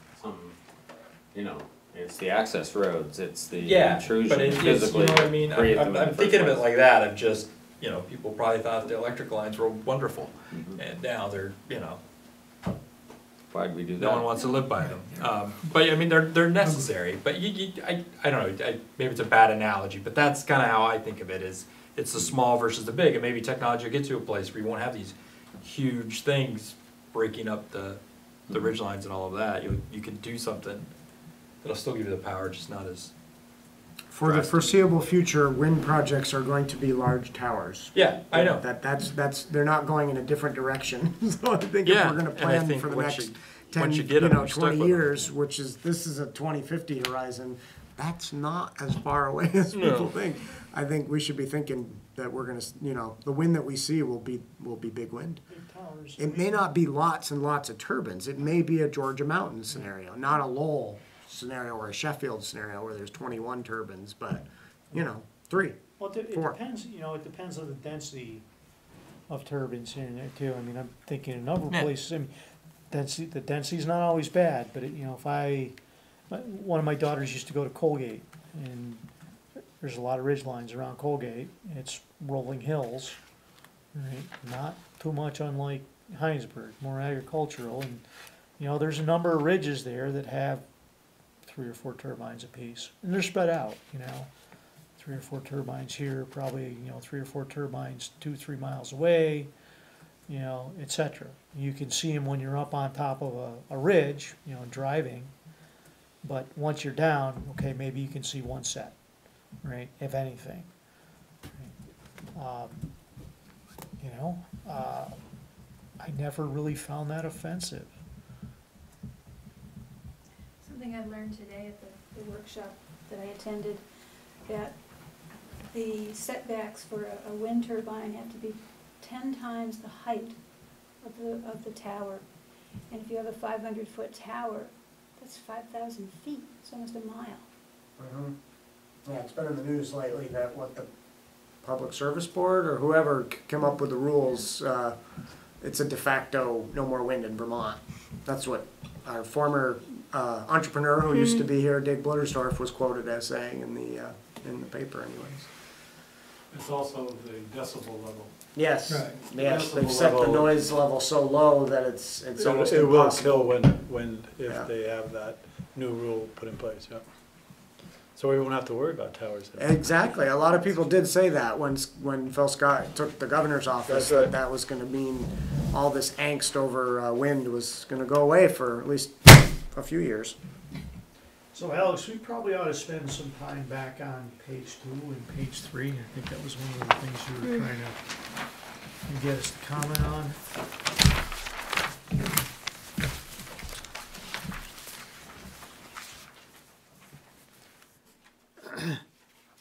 It's the access roads, it's the Yeah, intrusion, but it's, physically you know what I mean? create them in I'm the thinking of first it like that, of just, people probably thought the electric lines were wonderful. And now they're, Why'd we do that? no one wants to live by them. But I mean, they're necessary, but I don't know, maybe it's a bad analogy, but that's kinda how I think of it, is it's the small versus the big, and maybe technology will get to a place where you won't have these huge things breaking up the ridge lines and all of that. You could do something that'll still give you the power, just not as. For the foreseeable future, wind projects are going to be large towers. Yeah, I know. That's they're not going in a different direction. So I think Yeah, if we're gonna and I plan think for the once next you- 10, once you get 'em, you're stuck 20 with 'em. years, this is a 2050 horizon, that's not as far away as people think. I think we should be thinking that we're gonna, the wind that we see will be big wind. It may not be lots and lots of turbines. It may be a Georgia Mountain scenario, not a Lowell scenario or a Sheffield scenario where there's 21 turbines, but, 3. Well, it Four. depends, it depends on the density of turbines here and there too. I mean, I'm thinking in other Yeah. places, the density's not always bad, but one of my daughters used to go to Colgate, and there's a lot of ridge lines around Colgate. It's rolling hills, right? Not too much unlike Hinesburg, more agricultural, and, there's a number of ridges there that have 3 or 4 turbines apiece, and they're spread out, 3 or 4 turbines here, probably, 3 or 4 turbines 2-3 miles away, et cetera. You can see them when you're up on top of a ridge, driving, but once you're down, okay, maybe you can see one set, right, if anything. I never really found that offensive. Something I learned today at the workshop that I attended, that the setbacks for a wind turbine have to be 10 times the height of the tower. And if you have a 500-foot tower, that's 5,000 feet, it's almost a mile. Yeah, it's been in the news lately that the Public Service Board or whoever came up with the rules, it's a de facto no more wind in Vermont. That's what our former entrepreneur who used to be here, Dick Blittersdorf, was quoted as saying in the paper anyways. It's also the decibel level. Yes, Right. yes, they've Decibel set the level. noise level so low that it's almost It will impossible. kill wind Yeah. if they have that new rule put in place, yeah. So we won't have to worry about towers then. Exactly. A lot of people did say that when Phil Scott took the governor's office, That's right. that was going to mean all this angst over wind was going to go away for at least a few years. So Alex, we probably ought to spend some time back on page 2 and page 3. I think that was one of the things you were trying to get us to comment on.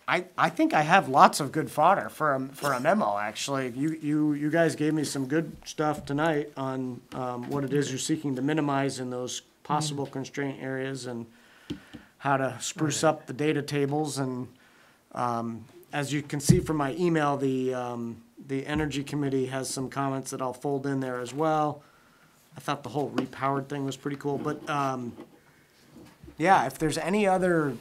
I think I have lots of good fodder for a memo. Actually, you guys gave me some good stuff tonight on what it is you're seeking to minimize in those possible constraint areas and how to spruce up the data tables. And as you can see from my email, the Energy Committee has some comments that I'll fold in there as well. I thought the whole repowered thing was pretty cool, but yeah, if there's any other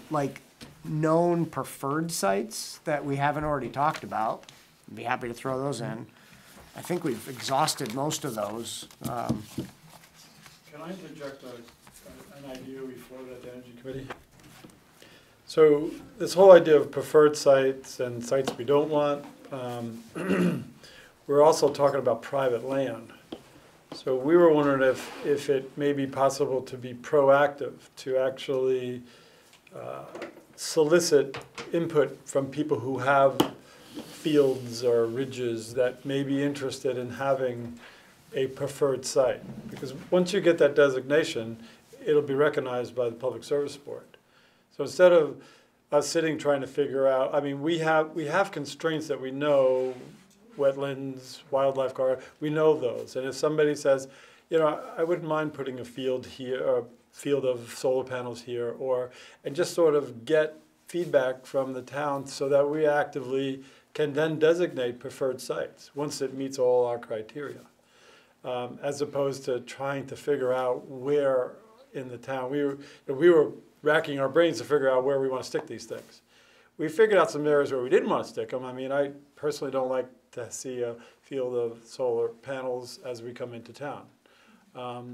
known preferred sites that we haven't already talked about, be happy to throw those in. I think we've exhausted most of those. Can I interject an idea we floated at the Energy Committee? So this whole idea of preferred sites and sites we don't want, we're also talking about private land. So we were wondering if it may be possible to be proactive, to actually solicit input from people who have fields or ridges that may be interested in having a preferred site. Because once you get that designation, it'll be recognized by the Public Service Board. So instead of us sitting trying to figure out, I mean, we have constraints that we know, wetlands, wildlife corridor, we know those. And if somebody says, you know, I wouldn't mind putting a field here, or a field of solar panels here, and just sort of get feedback from the town so that we actively can then designate preferred sites once it meets all our criteria. As opposed to trying to figure out where in the town. We were racking our brains to figure out where we want to stick these things. We figured out some areas where we didn't want to stick them. I mean, I personally don't like to see a field of solar panels as we come into town.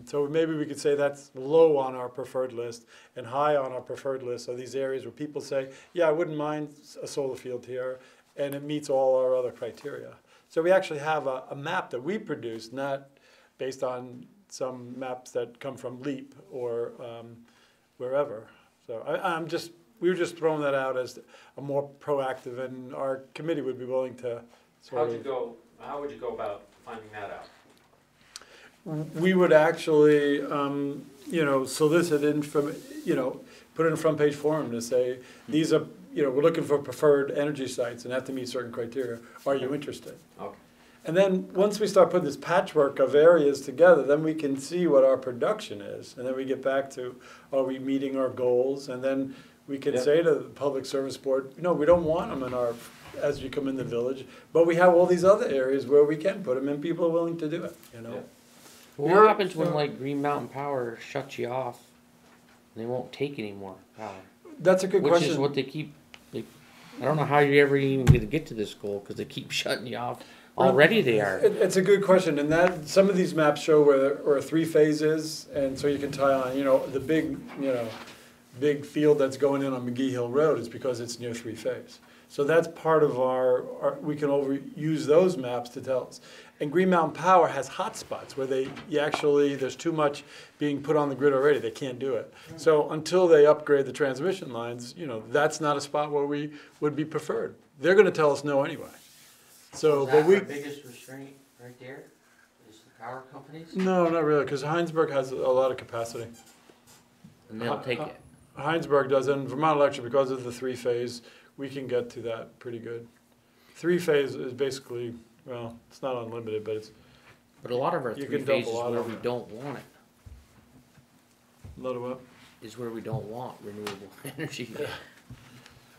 So maybe we could say that's low on our preferred list, and high on our preferred list are these areas where people say, yeah, I wouldn't mind a solar field here, and it meets all our other criteria. So we actually have a map that we produce, not based on some maps that come from LEAP or wherever. So we were just throwing that out as a more proactive, and our committee would be willing to How would you go about finding that out? We would actually, solicit in from, put it in a front page forum to say, these are, we're looking for preferred energy sites and have to meet certain criteria. Are you interested? Okay. And then once we start putting this patchwork of areas together, then we can see what our production is. And then we get back to, are we meeting our goals? And then we can say to the Public Service Board, no, we don't want them as you come in the village, but we have all these other areas where we can put them and people are willing to do it, Well, what happens when like Green Mountain Power shuts you off and they won't take any more power? That's a good question. Which is what they keep, I don't know how you're ever even going to get to this goal because they keep shutting you off. Already they are. It's a good question, and that some of these maps show where 3 phases, and so you can tie on, the big field that's going in on McGee Hill Road is because it's near 3-phase. So that's part of we can use those maps to tell us. And Green Mountain Power has hotspots where there's too much being put on the grid already. They can't do it. So until they upgrade the transmission lines, that's not a spot where we would be preferred. They're going to tell us no anyway. So, is that the biggest restraint right there? Is the power companies? No, not really, because Hinesburg has a lot of capacity. And they'll take it. Hinesburg does, and Vermont Electric, because of the 3-phase, we can get to that pretty good. 3-phase is basically, well, it's not unlimited, but it's. But a lot of our 3-phase is where we don't want it. A lot of what? Is where we don't want renewable energy.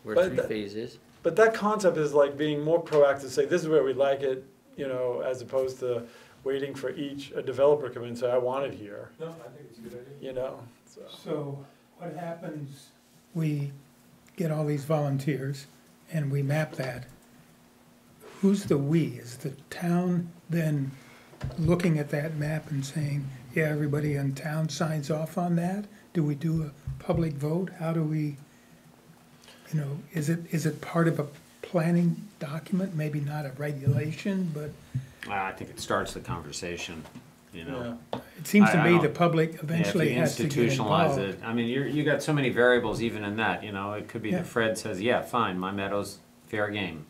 Where But 3-phase is. But that concept is like being more proactive, say this is where we like it, as opposed to waiting for a developer to come in and say, I want it here. No, I think it's a good idea. So what happens, we get all these volunteers and we map that. Who's the we? Is the town then looking at that map and saying, yeah, everybody in town signs off on that? Do we do a public vote? How do we, is it part of a planning document? Maybe not a regulation, but. I think it starts the conversation, Yeah. It seems to I me don't- the public eventually has to If get you institutionalize involved. it, I mean, you got so many variables even in that, it could be Yeah. that Fred says, yeah, fine, my meadow's fair game.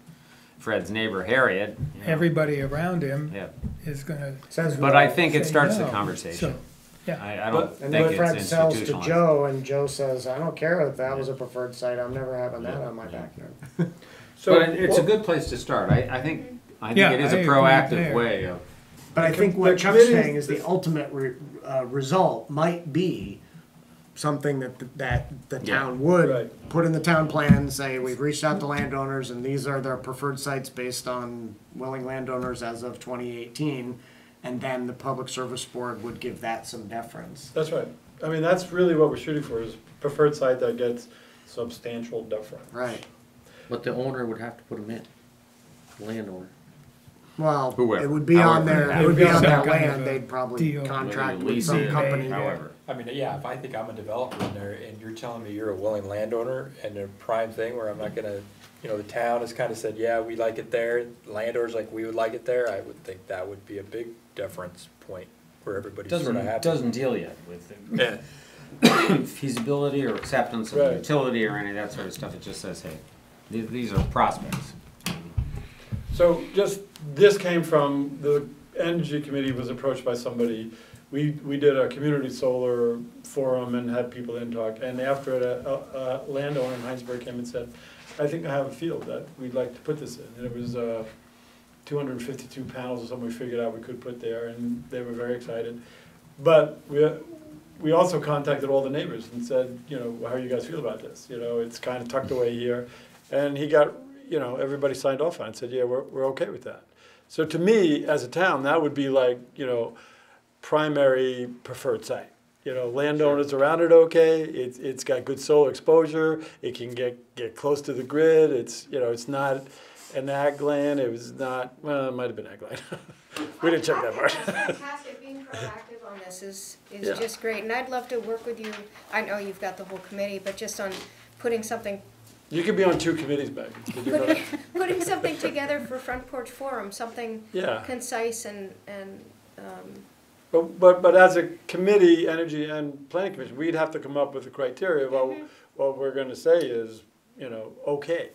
Fred's neighbor Harriet, Everybody around him yeah. is gonna. But I think it say starts the no. conversation. So, yeah, I don't But- And think then it's Fred sells to institutionalized. Joe, and Joe says, I don't care if that was a preferred site, I'm never having that on my backyard. But it's a good place to start. I think Yeah, it is I a agree proactive there. way of. But I think what Chuck's saying is the ultimate result might be something that the town would Right. put in the town plan and say, we've reached out to landowners and these are their preferred sites based on willing landowners as of 2018. And then the Public Service Board would give that some deference. That's right. I mean, that's really what we're shooting for, is preferred site that gets substantial deference. Right. But the owner would have to put them in. The landowner. Well, Whoever, it would be on however their, that it would be on their Some kind of land, a they'd probably deal. contract Whether you with lease some it, company. however. I mean, yeah, if I think I'm a developer in there and you're telling me you're a willing landowner and a prime thing where I'm not gonna, the town has kind of said, yeah, we like it there, landowners like we would like it there, I would think that would be a big deference point where everybody's sort of happy. Doesn't deal yet with Yeah. feasibility or acceptance of Right. utility or any of that sort of stuff. It just says, hey, these are prospects. So just, this came from, the Energy Committee was approached by somebody. We did a community solar forum and had people in talk, and after it, a landowner in Hinesburg came and said, I think I have a field that we'd like to put this in. And it was 252 panels or something we figured out we could put there, and they were very excited. But we also contacted all the neighbors and said, how do you guys feel about this? It's kind of tucked away here. And he got, everybody signed off on it and said, yeah, we're okay with that. So to me, as a town, that would be like, primary preferred site. Landowners around it, okay, it's got good solar exposure, it can get close to the grid, it's not an ag land, it was not, well, it might have been ag land. We didn't check that part. That's fantastic, being proactive on this is Yeah. just great, and I'd love to work with you. I know you've got the whole committee, but just on putting something, You could be on 2 committees, Meg. putting something together for Front Porch Forum, something Yeah. concise and But as a committee, Energy and Planning Commission, we'd have to come up with a criteria. Well, what we're gonna say is, okay,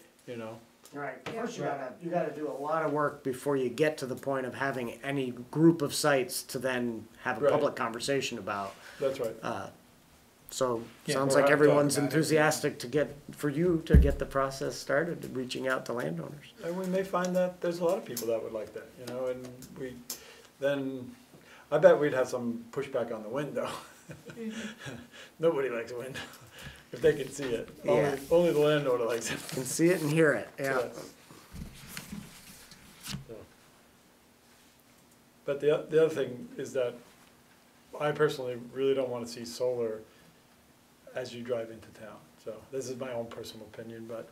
Right, first you gotta do a lot of work before you get to the point of having any group of sites to then have a Right. public conversation about. That's right. So, Yeah, sounds we're like not everyone's talking about it. enthusiastic for you to get the process started, reaching out to landowners. And we may find that there's a lot of people that would like that, and then, I bet we'd have some pushback on the window. Nobody likes a window, if they can see it. Yeah. Only the landowner likes it. Can see it and hear it, yeah. So. But the other thing is that I personally really don't want to see solar as you drive into town. So this is my own personal opinion, but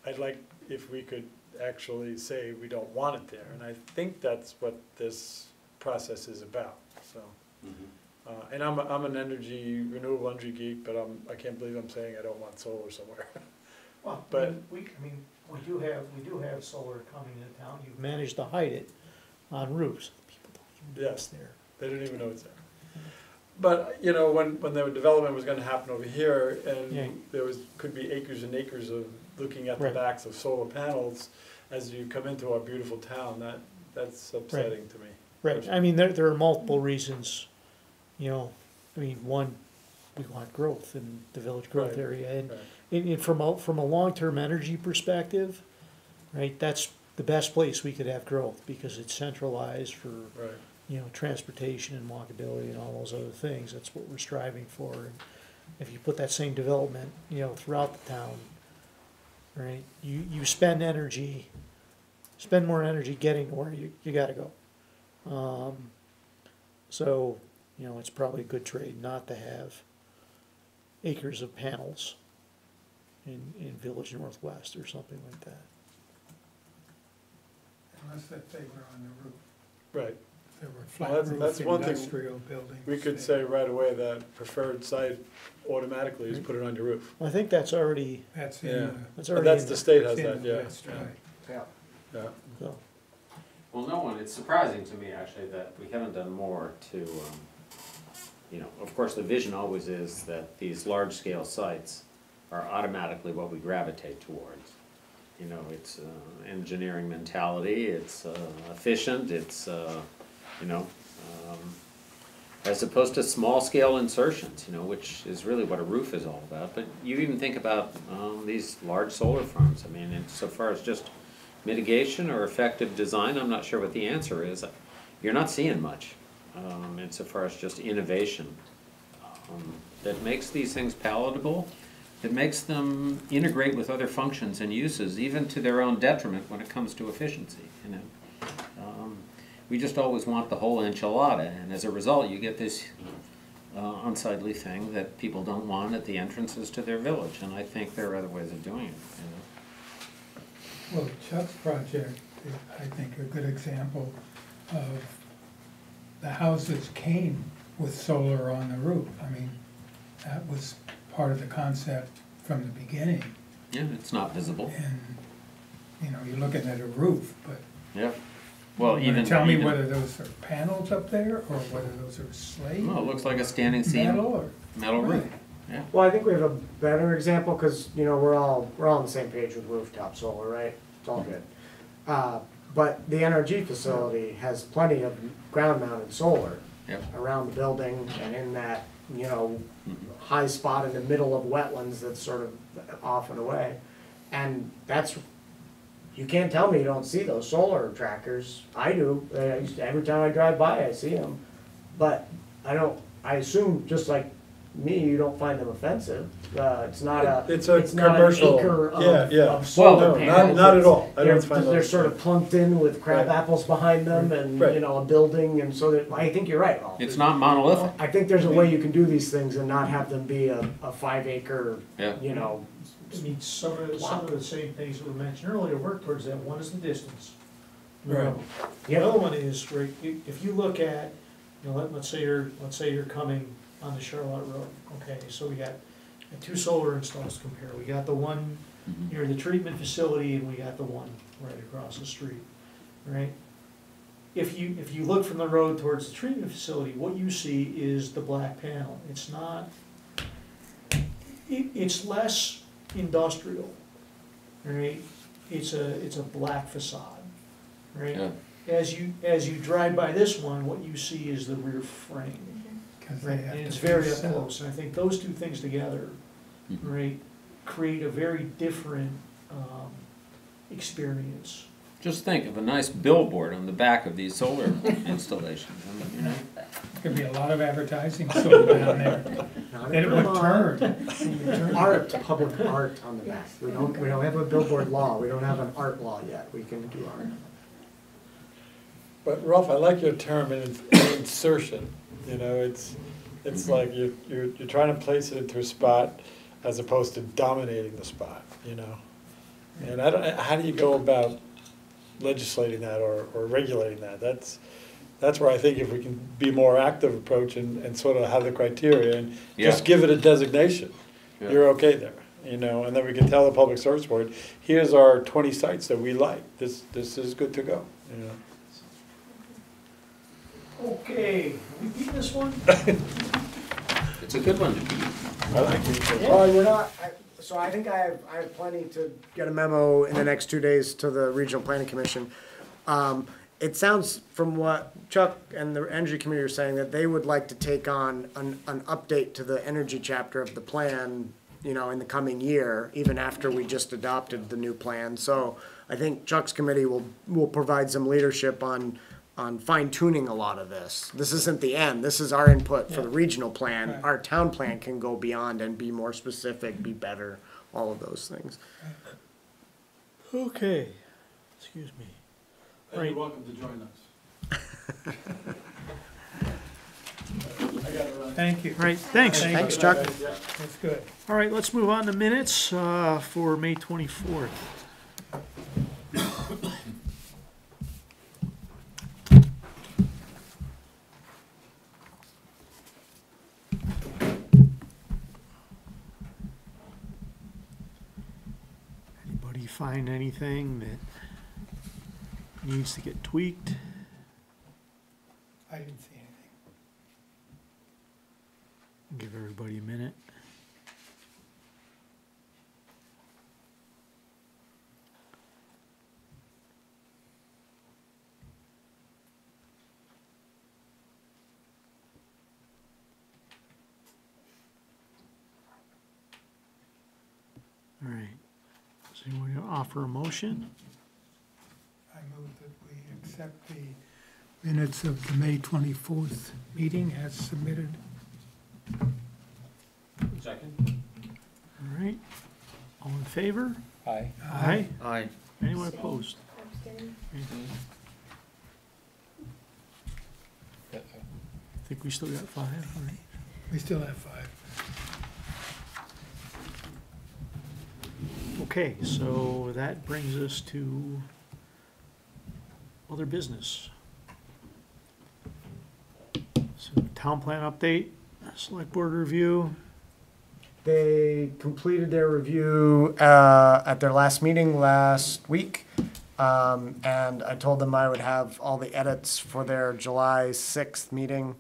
I'd like if we could actually say we don't want it there. And I think that's what this process is about, so. And I'm an renewable energy geek, but I can't believe I'm saying I don't want solar somewhere. Well, But- we do have solar coming into town. You've managed to hide it on roofs. People don't even know it's Yes. there. They don't even know it's there. But, when the development was gonna happen over here, Yeah. and could be acres and acres of looking at the Right. backs of solar panels as you come into our beautiful town, that's upsetting to me. Right, I mean, there are multiple reasons, one, we want growth in the village growth Right, area, and, right. and from a long-term energy perspective, right, that's the best place we could have growth, because it's centralized for, Right. transportation and walkability and all those other things, that's what we're striving for. And if you put that same development, throughout the town, right, you spend more energy getting where you gotta go. So, it's probably a good trade not to have acres of panels in Village Northwest or something like that. Unless that they were on the roof. Right. If they were Well, flat that's roof one thing industrial buildings. We could say right away that preferred site automatically is put it on your roof. I think that's already, That's Yeah. in that's But already that's in the there. state the, has it's in that, the yeah. west, right. Yeah. Yeah. So, Well, no one, it's surprising to me actually that we haven't done more to, of course, the vision always is that these large-scale sites are automatically what we gravitate towards. It's engineering mentality, it's efficient, it's, as opposed to small-scale insertions, which is really what a roof is all about. But you even think about these large solar farms. I mean, insofar as just mitigation or effective design, I'm not sure what the answer is. You're not seeing much insofar as just innovation that makes these things palatable, that makes them integrate with other functions and uses, even to their own detriment when it comes to efficiency. We just always want the whole enchilada, and as a result, you get this unsightly thing that people don't want at the entrances to their village, and I think there are other ways of doing it. Well, Chuck's project is, I think, a good example of the houses came with solar on the roof. I mean, that was part of the concept from the beginning. Yeah, it's not visible. And, you know, you're looking at a roof, but Yeah. Well, you even tell me even- whether those are panels up there or whether those are slate? No, it looks like a standing seam, Metal or? metal roof. Right. Yeah. Well, I think we have a better example, because, you know, we're all on the same page with rooftop solar, right? It's all good. But the NRG facility has plenty of ground-mounted solar Yep. around the building and in that, you know, high spot in the middle of wetlands that's sort of off and away. And that's, you can't tell me you don't see those solar trackers. I do. Every time I drive by, I see them. But I assume, just like me, you don't find them offensive. It's not It's a not commercial- an acre yeah. of solar Well, no, panels. not at all. I don't They're- find They're those- sort of plunked in with crab Right. apples behind them and, Right. you know, a building, and so that, I think you're right, Ralph. It's not monolithic. I think there's a way you can do these things and not have them be a 5 acre, Yeah. you know. I mean, some of the same things that were mentioned earlier work towards that. One is the distance. Right. The other one is, right, if you look at, you know, let's say you're coming on the Charlotte Road, okay, so we got two solar installs to compare. We got the one near the treatment facility and we got the one right across the street, right? If you look from the road towards the treatment facility, what you see is the black panel. It's not, it's less industrial, right? It's a black facade, right? Yeah. As you drive by this one, what you see is the rear frame, 'Cause they right? have And to it's be very up set. close, and I think those two things together, right, create a very different, experience. Just think of a nice billboard on the back of these solar installations, you know? Could be a lot of advertising sold down there. Not And it in would Vermont. turn. Art, public art on the back. We don't have a billboard law. We don't have an art law yet. We can do art. But Ralph, I like your term, insertion. You know, it's like you're trying to place it into a spot as opposed to dominating the spot, you know? And how do you go about legislating that or regulating that? That's where I think if we can be more active approach and sort of have the criteria and just give it a designation, Yeah. you're okay there, you know? And then we can tell the Public Service Board, here's our 20 sites that we like. This is good to go, you know? Okay, we beat this one? It's a good one to beat. I like it. Oh, we're not, so I think I have plenty to get a memo in the next 2 days to the Regional Planning Commission. It sounds from what Chuck and the Energy Committee are saying that they would like to take on an update to the energy chapter of the plan, you know, in the coming year, even after we just adopted the new plan. So I think Chuck's committee will provide some leadership on fine tuning a lot of this. This isn't the end. This is our input for the regional plan. Right. Our town plan can go beyond and be more specific, be better, all of those things. Okay, excuse me. And Right. you're welcome to join us. I gotta run. Thank you. All right, thanks. Thanks, Chuck. Yeah. That's good. All right, let's move on to minutes for May 24th. Anybody find anything that needs to get tweaked? I didn't see anything. Give everybody a minute. All right. Does anyone offer a motion? I move that we accept the minutes of the May 24th meeting as submitted. Second? All right. All in favor? Aye. Aye. Aye. Anyone opposed? I think we still got 5, all right. We still have 5. Okay, so that brings us to Other business. So town plan update, select board review. They completed their review at their last meeting last week. And I told them I would have all the edits for their July 6th meeting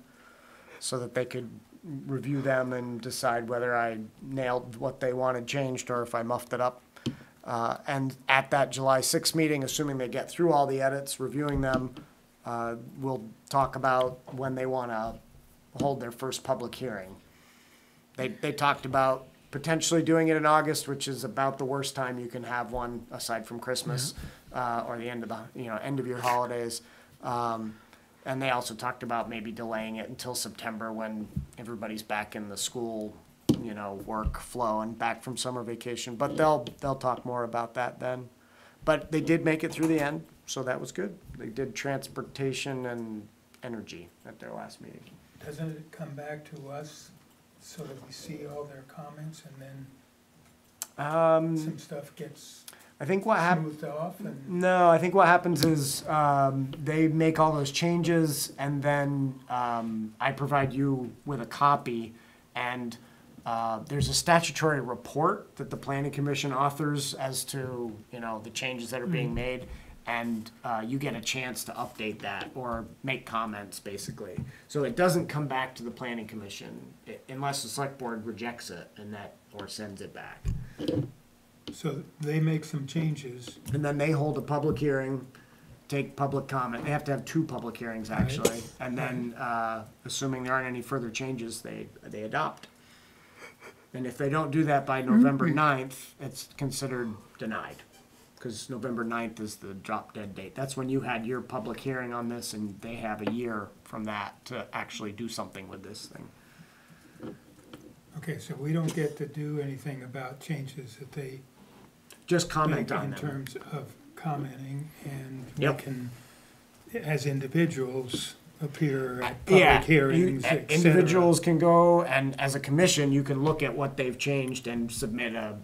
so that they could review them and decide whether I nailed what they wanted changed or if I muffed it up. And at that July 6th meeting, assuming they get through all the edits, reviewing them, we'll talk about when they want to hold their first public hearing. They talked about potentially doing it in August, which is about the worst time you can have one aside from Christmas, or the end of end of your holidays. And they also talked about maybe delaying it until September when everybody's back in the school, work flow and back from summer vacation. But they'll talk more about that then. But they did make it through the end, so that was good. They did transportation and energy at their last meeting. Doesn't it come back to us so that we see all their comments and then some stuff gets I think what happens. smoothed off? And No, I think what happens is they make all those changes, and then I provide you with a copy, and there's a statutory report that the Planning Commission authors as to the changes that are being made, and you get a chance to update that or make comments, basically. So it doesn't come back to the Planning Commission unless the Select Board rejects it or sends it back. so they make some changes. And then they hold a public hearing, take public comment. They have to have 2 public hearings, actually. And then, assuming there aren't any further changes, they adopt. And if they don't do that by November 9th, it's considered denied. Because November 9th is the drop dead date. That's when you had your public hearing on this, and they have a year from that to actually do something with this thing. Okay, so we don't get to do anything about changes that they Just comment make on in them. terms of commenting, and Yep. we can, as individuals, appear at Yeah, public hearings, et cetera. individuals can go, and as a commission, you can look at what they've changed and submit a,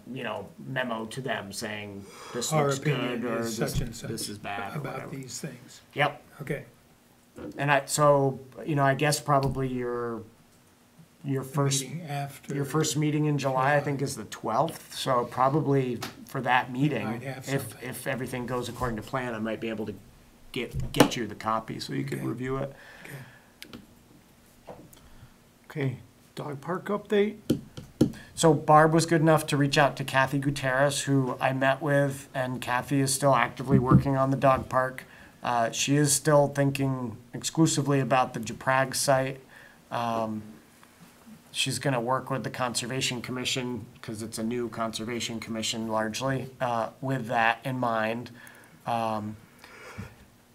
memo to them saying, this Our looks good, opinion or is this, such and such this is bad, or about whatever. these things. Yep, Okay, and I guess probably your first, meeting after. your first meeting in July, I think, is the 12th, so probably for that meeting, might have if something. everything goes according to plan, I might be able to get you the copy so you can Okay. review it. Okay. Okay, dog park update. So Barb was good enough to reach out to Kathy Gutierrez, who I met with, and Kathy is still actively working on the dog park. She is still thinking exclusively about the Japrag site. She's going to work with the Conservation Commission, because it's a new Conservation Commission largely, with that in mind.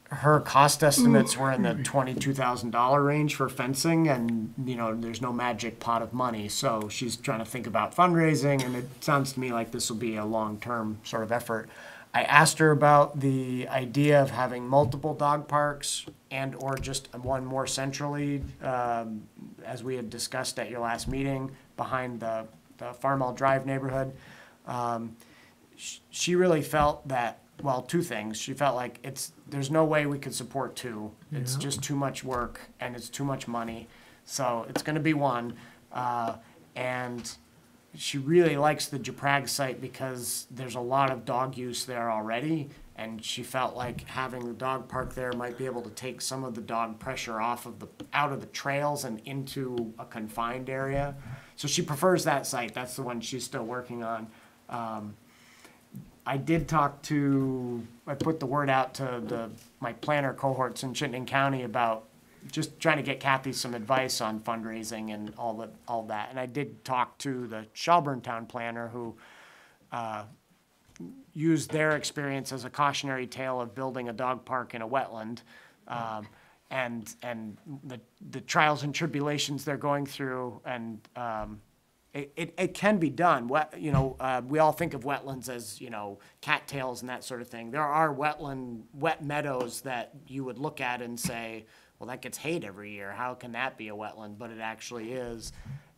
Her cost estimates were in the $22,000 range for fencing, and, there's no magic pot of money. So she's trying to think about fundraising, and it sounds to me like this will be a long-term sort of effort. I asked her about the idea of having multiple dog parks and or just one more centrally, as we had discussed at your last meeting, behind the Farmall Drive neighborhood. She really felt that, well, 2 things. She felt like there's no way we could support 2. It's Yeah. just too much work and it's too much money. So it's going to be 1. And she really likes the Japrag site because there's a lot of dog use there already. And she felt like having the dog park there might be able to take some of the dog pressure out of the trails and into a confined area. So she prefers that site. That's the one she's still working on. I put the word out to my planner cohorts in Chittenden County about just trying to get Kathy some advice on fundraising and all that. And I did talk to the Shelburne Town planner, who used their experience as a cautionary tale of building a dog park in a wetland, and the trials and tribulations they're going through, and it can be done. We all think of wetlands as, cattails and that sort of thing. There are wet meadows that you would look at and say, well, that gets hayed every year. How can that be a wetland? But it actually is.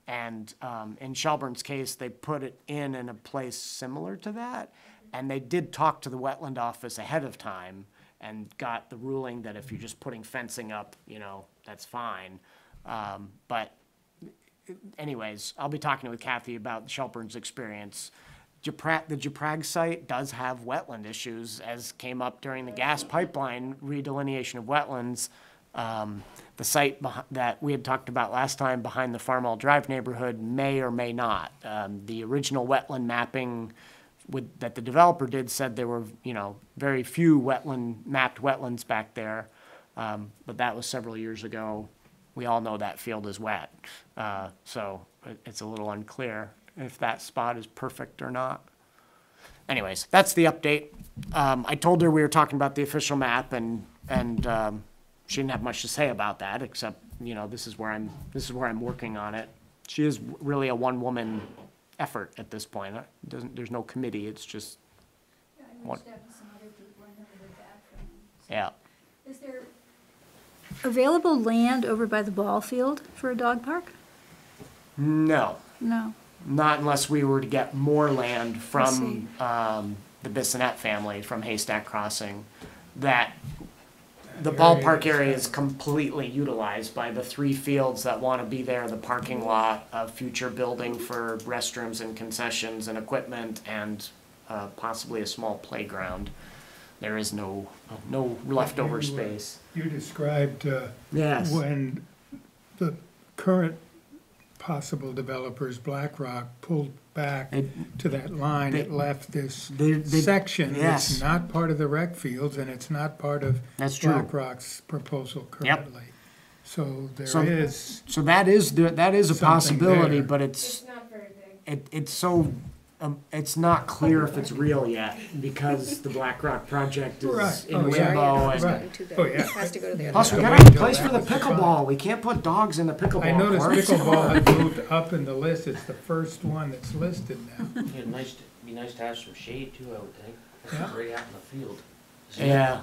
And in Shelburne's case, they put it in a place similar to that. And they did talk to the wetland office ahead of time and got the ruling that if you're just putting fencing up, that's fine. But anyways, I'll be talking with Kathy about Shelburne's experience. The Japrag site does have wetland issues, as came up during the gas pipeline redelineation of wetlands. The site that we had talked about last time behind the Farmall Drive neighborhood may or may not. The original wetland mapping that the developer did said there were, very few mapped wetlands back there. But that was several years ago. We all know that field is wet. So it's a little unclear if that spot is perfect or not. Anyways, that's the update. I told her we were talking about the official map, and she didn't have much to say about that, except, this is where I'm working on it. She is really a one-woman effort at this point. There's no committee, it's just. Yeah, I reached out to some other people, I never heard back from them. So. Yeah. Is there available land over by the ball field for a dog park? No, No. not unless we were to get more land from the Bissonette family, from Haystack Crossing, that the ballpark area is completely utilized by the 3 fields that want to be there, the parking lot, a future building for restrooms and concessions and equipment, and possibly a small playground. There is no leftover space. You described Yes. when the current possible developers, BlackRock, pulled back to that line, it left this section yes. that's not part of the rec fields, and it's not part of That's true. BlackRock's proposal currently. So there So- is, So that is a Something possibility, there. but It's not very big. it's not clear if it's real yet, because the Black Rock project is Right. in Oh, limbo. yeah. And Right. Oh, yeah. Has to go to the other. plus, we Wait gotta have a until place for the that was pickleball. We can't put dogs in the pickleball I noticed courts. pickleball had moved up in the list, it's the first one that's listed now. Be nice to have some shade too, I would think. Yeah. Right out in the field. Yeah,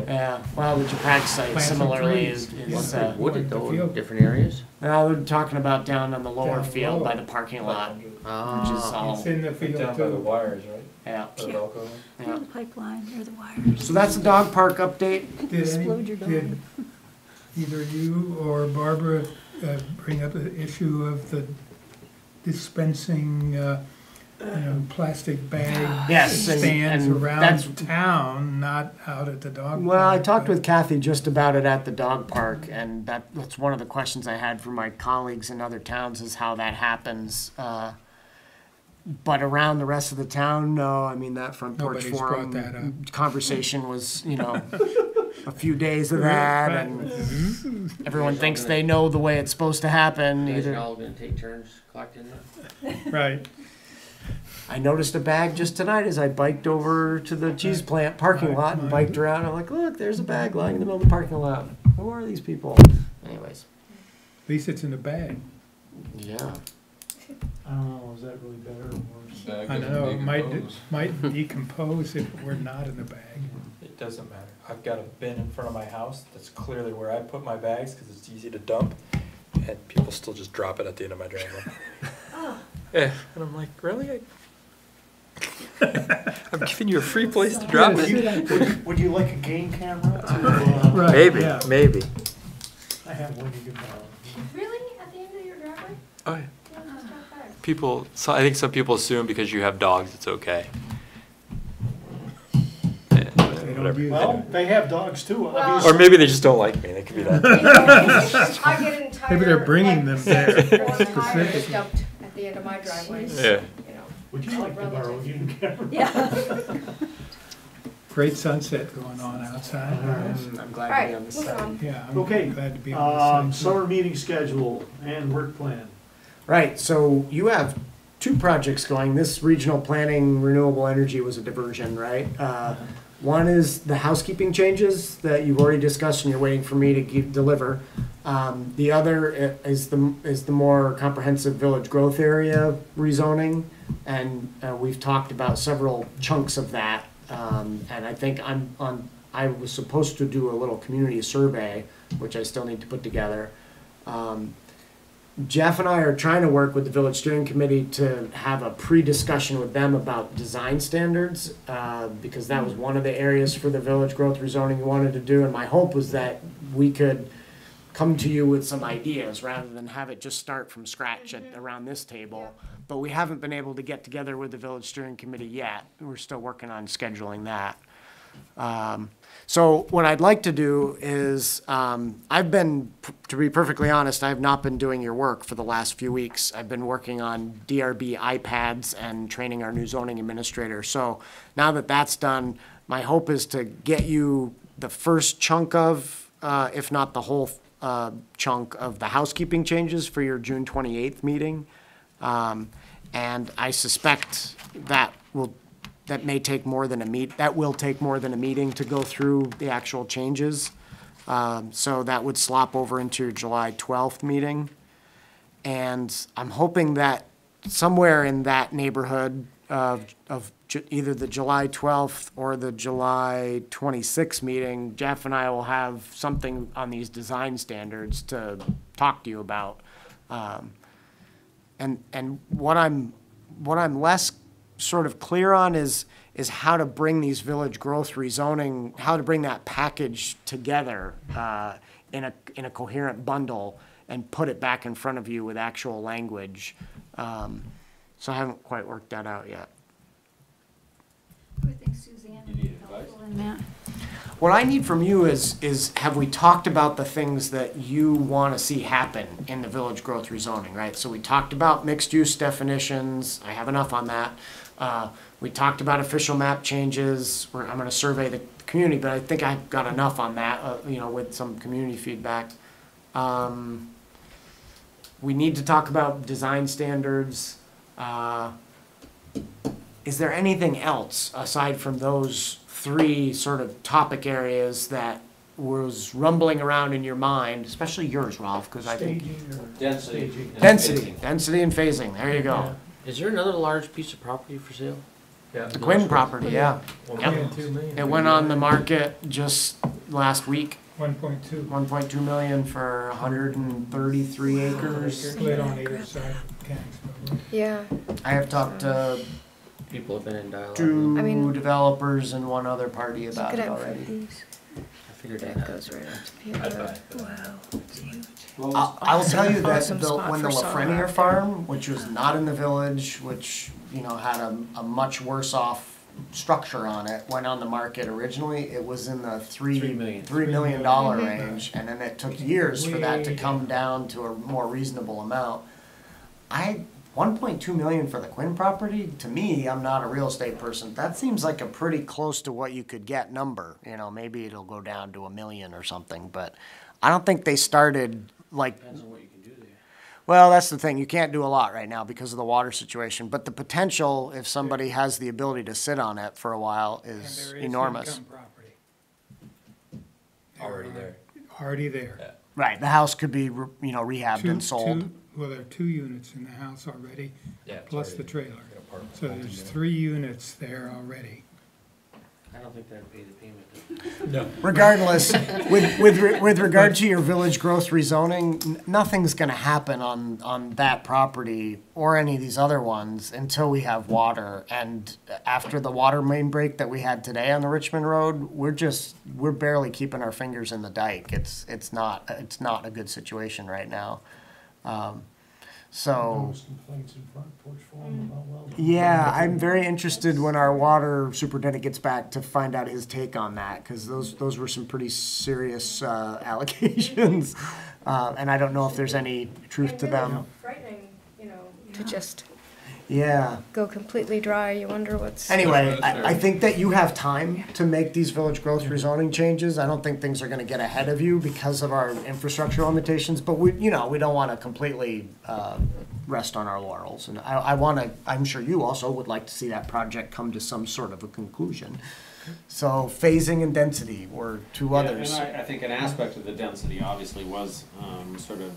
yeah. Well, the Japan site Plant some similarly trees. is Yeah. Wooded though, The field. in different areas. now we're talking about down on the lower Down field by lower. the parking lot, which is Ah, all, It's in the field Down by the too. wires, right? yeah. Or the Velcro. Yeah. The pipeline or the wires. So that's the dog park update. Did either you or Barbara bring up the issue of the dispensing, plastic bag Yes, and stands that's- around town, not out at the dog park? Well, I talked but- with Kathy just about it at the dog park, and that's one of the questions I had for my colleagues in other towns, is how that happens. But around the rest of the town, no. I mean, that front porch Nobody's brought forum that up. conversation was, a few days of that, Right. and everyone thinks they know the way it's supposed to happen. you guys are Either all gonna take turns collecting it? Right. I noticed a bag just tonight as I biked over to the cheese plant parking lot and biked around. I'm like, look, there's a bag lying in the middle of the parking lot. Who are these people? Anyways, At least it's in the bag. yeah. I don't know, is that really better or worse? I know, it might decompose if it were not in the bag. It doesn't matter. I've got a bin in front of my house that's clearly where I put my bags because it's easy to dump, and people still just drop it at the end of my driveway. Yeah, and I'm like, really? I'm giving you a free place to drop it. Would you like a game camera to, Right, Maybe, yeah. maybe. I have one you can borrow. Really? At the end of your driveway? Oh, yeah. Yeah, that's not bad. People, so I think some people assume because you have dogs, it's okay. Yeah, whatever. use Well, they have dogs too, Well- obviously. Or maybe they just don't like me. They could be that. I get an entire. Maybe they're bringing like, them there four tires specifically. dumped at the end of my driveway. Yeah. You know. Would you like to borrow a game camera? Yeah. Great sunset going on outside. I'm glad All to be on right, the moving site. on. Yeah, I'm Okay, glad to be on the site. summer meeting schedule and work plan. Right, so you have 2 projects going. This regional planning renewable energy was a diversion, right? One is the housekeeping changes that you've already discussed and you're waiting for me to deliver. The other is the more comprehensive village growth area rezoning, and we've talked about several chunks of that. And I think I was supposed to do a little community survey, which I still need to put together. Jeff and I are trying to work with the village steering committee to have a pre-discussion with them about design standards, because that was one of the areas for the village growth rezoning we wanted to do, and my hope was that we could come to you with some ideas rather than have it just start from scratch around this table. But we haven't been able to get together with the village steering committee yet. We're still working on scheduling that. So what I'd like to do is, I've been, to be perfectly honest, I've not been doing your work for the last few weeks. I've been working on DRB iPads and training our new zoning administrator. So now that that's done, my hope is to get you the first chunk of, if not the whole chunk of the housekeeping changes for your June 28th meeting. And I suspect that may take more than that will take more than a meeting to go through the actual changes. So that would slop over into your July 12th meeting. And I'm hoping that somewhere in that neighborhood of either the July 12th or the July 26th meeting, Jeff and I will have something on these design standards to talk to you about. And what I'm less sort of clear on is how to bring these village growth rezoning, how to bring that package together in a coherent bundle and put it back in front of you with actual language. So I haven't quite worked that out yet. I think Suzanne would be helpful in that. What I need from you is have we talked about the things that you want to see happen in the village growth rezoning, right? So we talked about mixed use definitions. I have enough on that. We talked about official map changes. I'm going to survey the community, but I think I've got enough on that, with some community feedback. We need to talk about design standards. Is there anything else aside from those three sort of topic areas that was rumbling around in your mind, especially yours, Ralph, because I think Density. density and phasing. There you go. Is there another large piece of property for sale? Yeah. The Quinn property, yeah. Yep. It went on the market just last week. 1.2. 1.2 million for 133 acres. Split on either side of Hinesburg. Yeah, I have talked to People have been in dialogue. two I mean- developers and one other party look about at it it for already. these. I figured That that. goes right up to here. I'd buy it. Wow, it's huge. I will tell you that Awesome spot when the for solar Lafreniere out there. farm, which was not in the village, which, had a much worse off structure on it, went on the market originally, it was in the $3 million range, and then it took years for that to come down to a more reasonable amount. 1.2 million for the Quinn property, to me, I'm not a real estate person, that seems like a pretty close to what you could get number. Maybe it'll go down to $1 million or something, but I don't think they started like. Depends on what you can do there. Well, that's the thing. You can't do a lot right now because of the water situation. But the potential, if somebody has the ability to sit on it for a while, And is there is enormous. income property. Already there. Already there. Right. The house could be, rehabbed and sold. Well, there are 2 units in the house already, Yeah. it's plus already the trailer. an apartment So there's multi-unit. 3 units there already. I don't think that'd pay the payment. No. Regardless, with regard to your village growth rezoning, nothing's going to happen on that property or any of these other ones until we have water. And after the water main break that we had today on the Richmond Road, we're barely keeping our fingers in the dike. It's not a good situation right now. So. Yeah, I'm very interested when our water superintendent gets back to find out his take on that, because those were some pretty serious allegations, and I don't know if there's any truth to them. Frightening, to just Yeah. go completely dry, you wonder what's. Anyway, I think that you have time to make these village growth rezoning changes. I don't think things are gonna get ahead of you because of our infrastructure limitations, but we don't wanna completely, rest on our laurels. And I'm sure you also would like to see that project come to some sort of a conclusion. So phasing and density were two others. And I think an aspect of the density obviously was sort of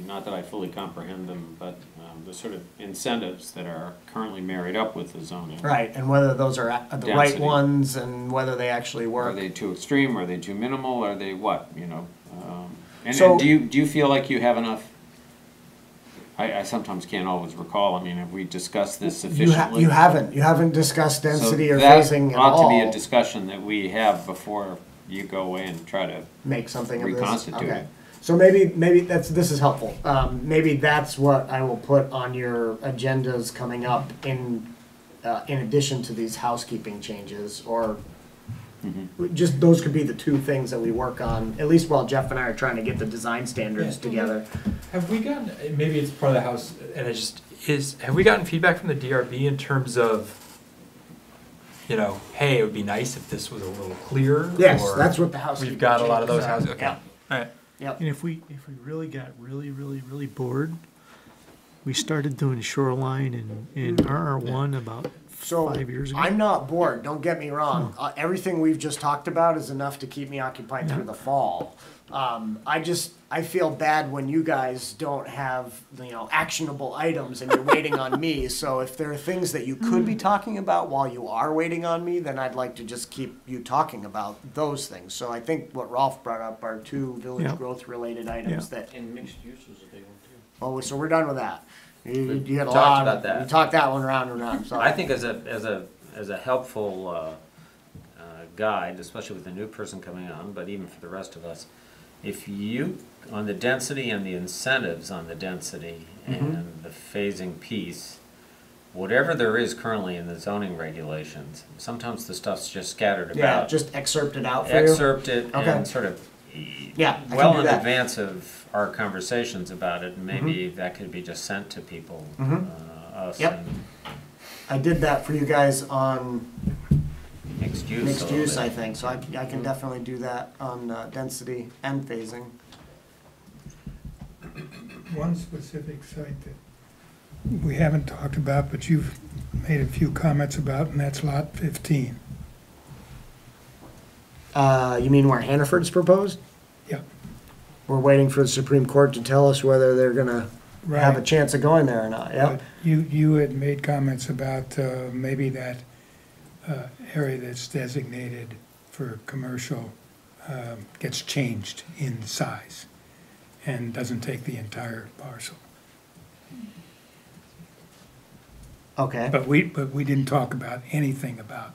not that I fully comprehend them, but the sort of incentives that are currently married up with the zoning. Right, and whether those are the right Density. ones and whether they actually Are work. they too extreme, are they too minimal, are they what, And So- do you feel like you have enough I sometimes can't always recall. I mean, have we discussed this You sufficiently? you haven't discussed So density or that phasing at ought to be all. a discussion that we have before you go away and try to Make something of this? reconstitute Okay. it. So maybe this is helpful. Maybe that's what I will put on your agendas coming up in addition to these housekeeping changes, or just those could be the two things that we work on, at least while Jeff and I are trying to get the design standards together. Have we gotten, maybe it's part of the house, and have we gotten feedback from the DRB in terms of, you know, hey, it would be nice if this was a little clearer? Yes, or that's what the housekeeping We've got a lot of those changes houses, are. okay, Yeah. alright. Yep. And if we really got really bored, we started doing shoreline in RR1 about So 5 years ago. I'm not bored, don't get me wrong. Everything we've just talked about is enough to keep me occupied through the fall. I feel bad when you guys don't have, actionable items and you're waiting on me. So if there are things that you could be talking about while you are waiting on me, then I'd like to just keep you talking about those things. So I think what Rolf brought up are two village Yeah. growth related items that, And mixed use is a big one too. oh, so we're done with that. You had a talked lot, about that. you talked that one round and round, so. I think as a helpful guide, especially with a new person coming on, but even for the rest of us, if you, on the density and the incentives on the density and the phasing piece, whatever there is currently in the zoning regulations, sometimes the stuff's just scattered about. Yeah, just excerpt it out for you. Excerpt it Okay. and sort of, Yeah, I can well do in that. advance of our conversations about it, and maybe that could be just sent to people, us, Yep. and I did that for you guys on mixed use a mixed little use, bit. I think, so I can definitely do that on density and phasing. One specific site that we haven't talked about, but you've made a few comments about, and that's lot 15. You mean where Hannaford's proposed? Yeah. We're waiting for the Supreme Court to tell us whether they're gonna have a Right. chance of going there or not, yeah? But you had made comments about maybe that area that's designated for commercial gets changed in size and doesn't take the entire parcel. Okay, But we didn't talk about anything about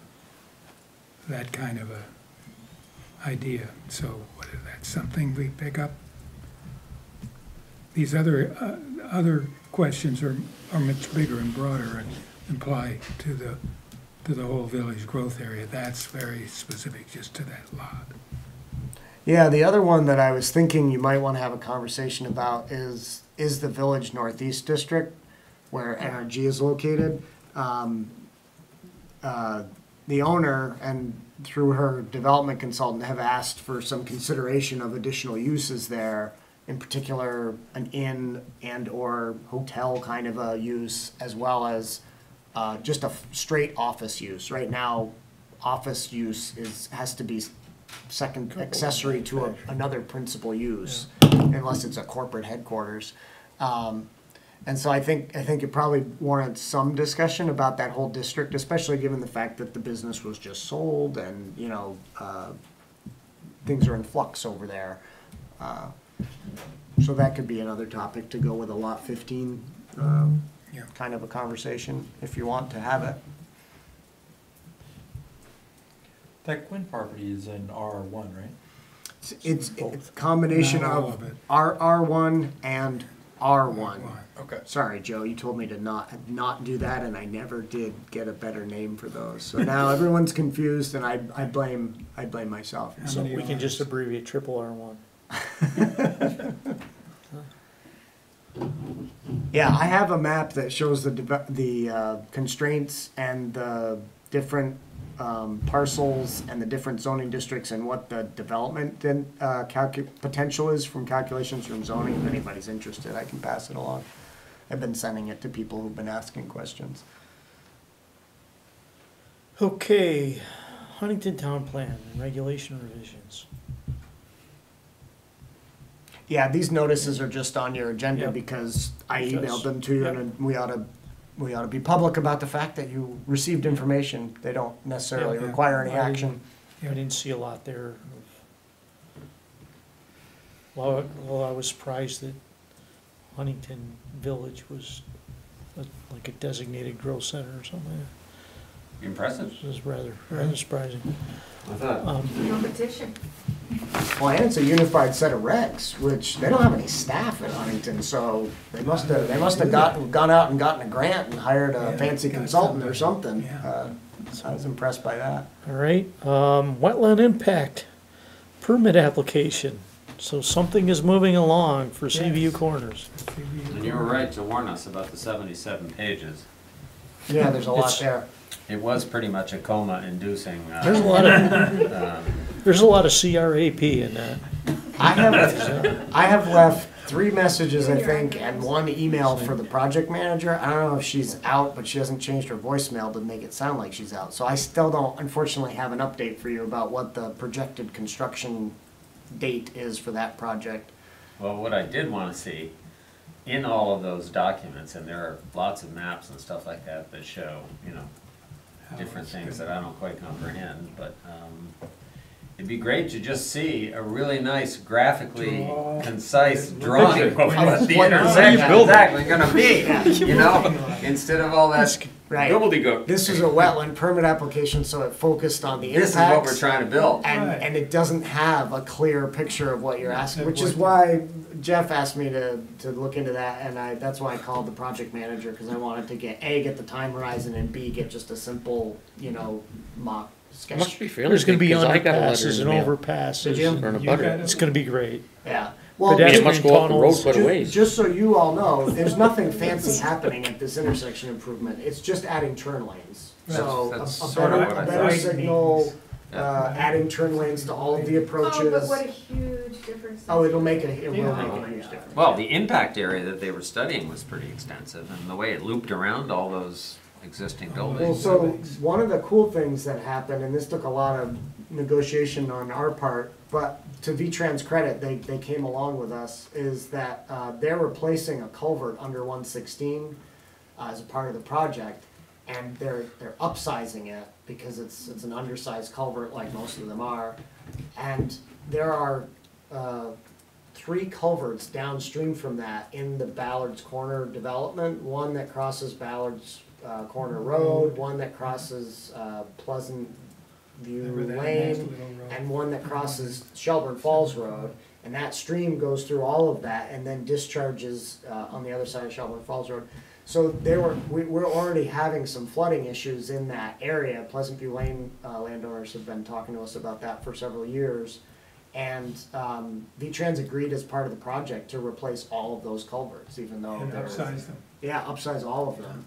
that kind of a idea. So whether that's something we pick up. These other questions are much bigger and broader and apply to the whole village growth area. That's very specific just to that lot. yeah, the other one that I was thinking you might wanna have a conversation about is the Village Northeast District, where NRG is located. The owner and through her development consultant have asked for some consideration of additional uses there, in particular an inn and or hotel kind of a use, as well as just a straight office use. Right now, office use has to be second accessory to another principal use, unless it's a corporate headquarters. And so I think it probably warrants some discussion about that whole district, especially given the fact that the business was just sold and, things are in flux over there. So that could be another topic to go with a lot 15, Yeah. kind of a conversation, if you want to have it. That Quinn property is in R1, right? It's a combination Not all of of it. R1 and R1. Okay. Sorry, Joe, you told me to not do that, and I never did get a better name for those. So now everyone's confused, and I blame myself. How So many we can Rs? just abbreviate triple R1. Yeah, I have a map that shows the constraints and the different parcels and the different zoning districts and what the development potential is from calculations from zoning. If anybody's interested, I can pass it along. I've been sending it to people who've been asking questions. Okay, Huntington Town Plan and regulation revisions. Yeah, these notices are just on your agenda Yep. because I Because- emailed them to you, yep. and we ought to be public about the fact that you received information. They don't necessarily Yeah. require any I didn't- action. I didn't see a lot there. Well, I was surprised that Huntington Village was like a designated growth center or something. Impressive. It was rather surprising. I thought. Competition. Well, and it's a unified set of regs, which they don't have any staff in Huntington, so they must have gone out and gotten a grant and hired a fancy consultant or something. I was impressed by that. All right, wetland impact permit application. So something is moving along for CVU Corners. And you were right to warn us about the 77 pages. Yeah, there's a lot there. It was pretty much a coma-inducing. There's a lot of CRAP in that. I have left 3 messages, I think, and 1 email for the project manager. I don't know if she's out, but she hasn't changed her voicemail to make it sound like she's out. So I still don't, unfortunately, have an update for you about what the projected construction date is for that project. Well, what I did want to see in all of those documents, and there are lots of maps and stuff like that that show, you know, different things that I don't quite comprehend, but it'd be great to just see a really nice graphically concise drawing of what the intersection is exactly gonna be, you know, instead of all that Right. gobbledygook. This is a wetland permit application, so it focused on the impacts. This is what we're trying to build. And it doesn't have a clear picture of what you're asking, which is why Jeff asked me to look into that, and that's why I called the project manager, because I wanted to get the time horizon, and B, get just a simple, you know, mock sketch. Must be fairly There's gonna be big, 'cause I got a letter underpasses in and the mail. overpasses. Did you? From a butter. It's gonna be great. Yeah. Well, I mean, it must go up the road tunnels. quite a ways. just so you all know, there's nothing fancy happening at this intersection improvement. It's just adding turn lanes. So That's a sort of better, what I a better thought. signal, adding turn lanes to all of the approaches. Oh, but what a huge difference. Oh, it will make a huge difference. Well, the impact area that they were studying was pretty extensive, and the way it looped around all those existing Well, buildings. so one of the cool things that happened, and this took a lot of negotiation on our part, but to V-Trans credit, they came along with us, is that they're replacing a culvert under 116 as a part of the project, and they're upsizing it because it's an undersized culvert like most of them are. And there are 3 culverts downstream from that in the Ballard's Corner development, one that crosses Ballard's Corner Road, one that crosses Pleasant View Lane, and one that crosses Shelburne Falls Road. And that stream goes through all of that and then discharges on the other side of Shelburne Falls Road. So we're already having some flooding issues in that area. Pleasant View Lane landowners have been talking to us about that for several years. And V-Trans agreed as part of the project to replace all of those culverts, even though And upsize them. Yeah, upsize all of them,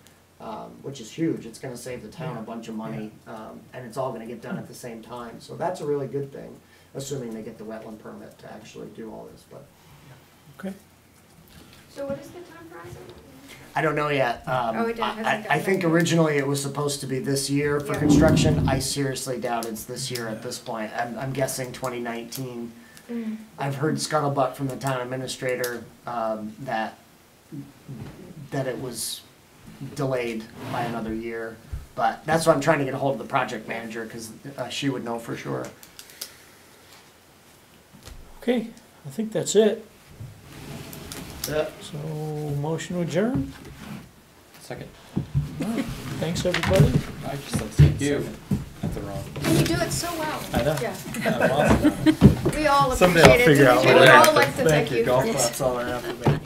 which is huge. It's gonna save the town a bunch of money, and it's all gonna get done at the same time. So that's a really good thing, assuming they get the wetland permit to actually do all this, but. Okay. So what is the time horizon? I don't know yet. Hasn't I think gotten originally it was supposed to be this year for Yeah. construction. I seriously doubt it's this year at this point. I'm guessing 2019. I've heard scuttlebutt from the town administrator that it was delayed by another year. But that's why I'm trying to get a hold of the project manager, because she would know for sure. Okay, I think that's it. Yep. So, motion to adjourn? Second. Thanks, everybody. I just said thank you. That's the wrong. And you do it so well. I know. Yeah. We all Someday appreciate I'll it. figure out We what I have all to like to thank you. Golf claps all I have to make.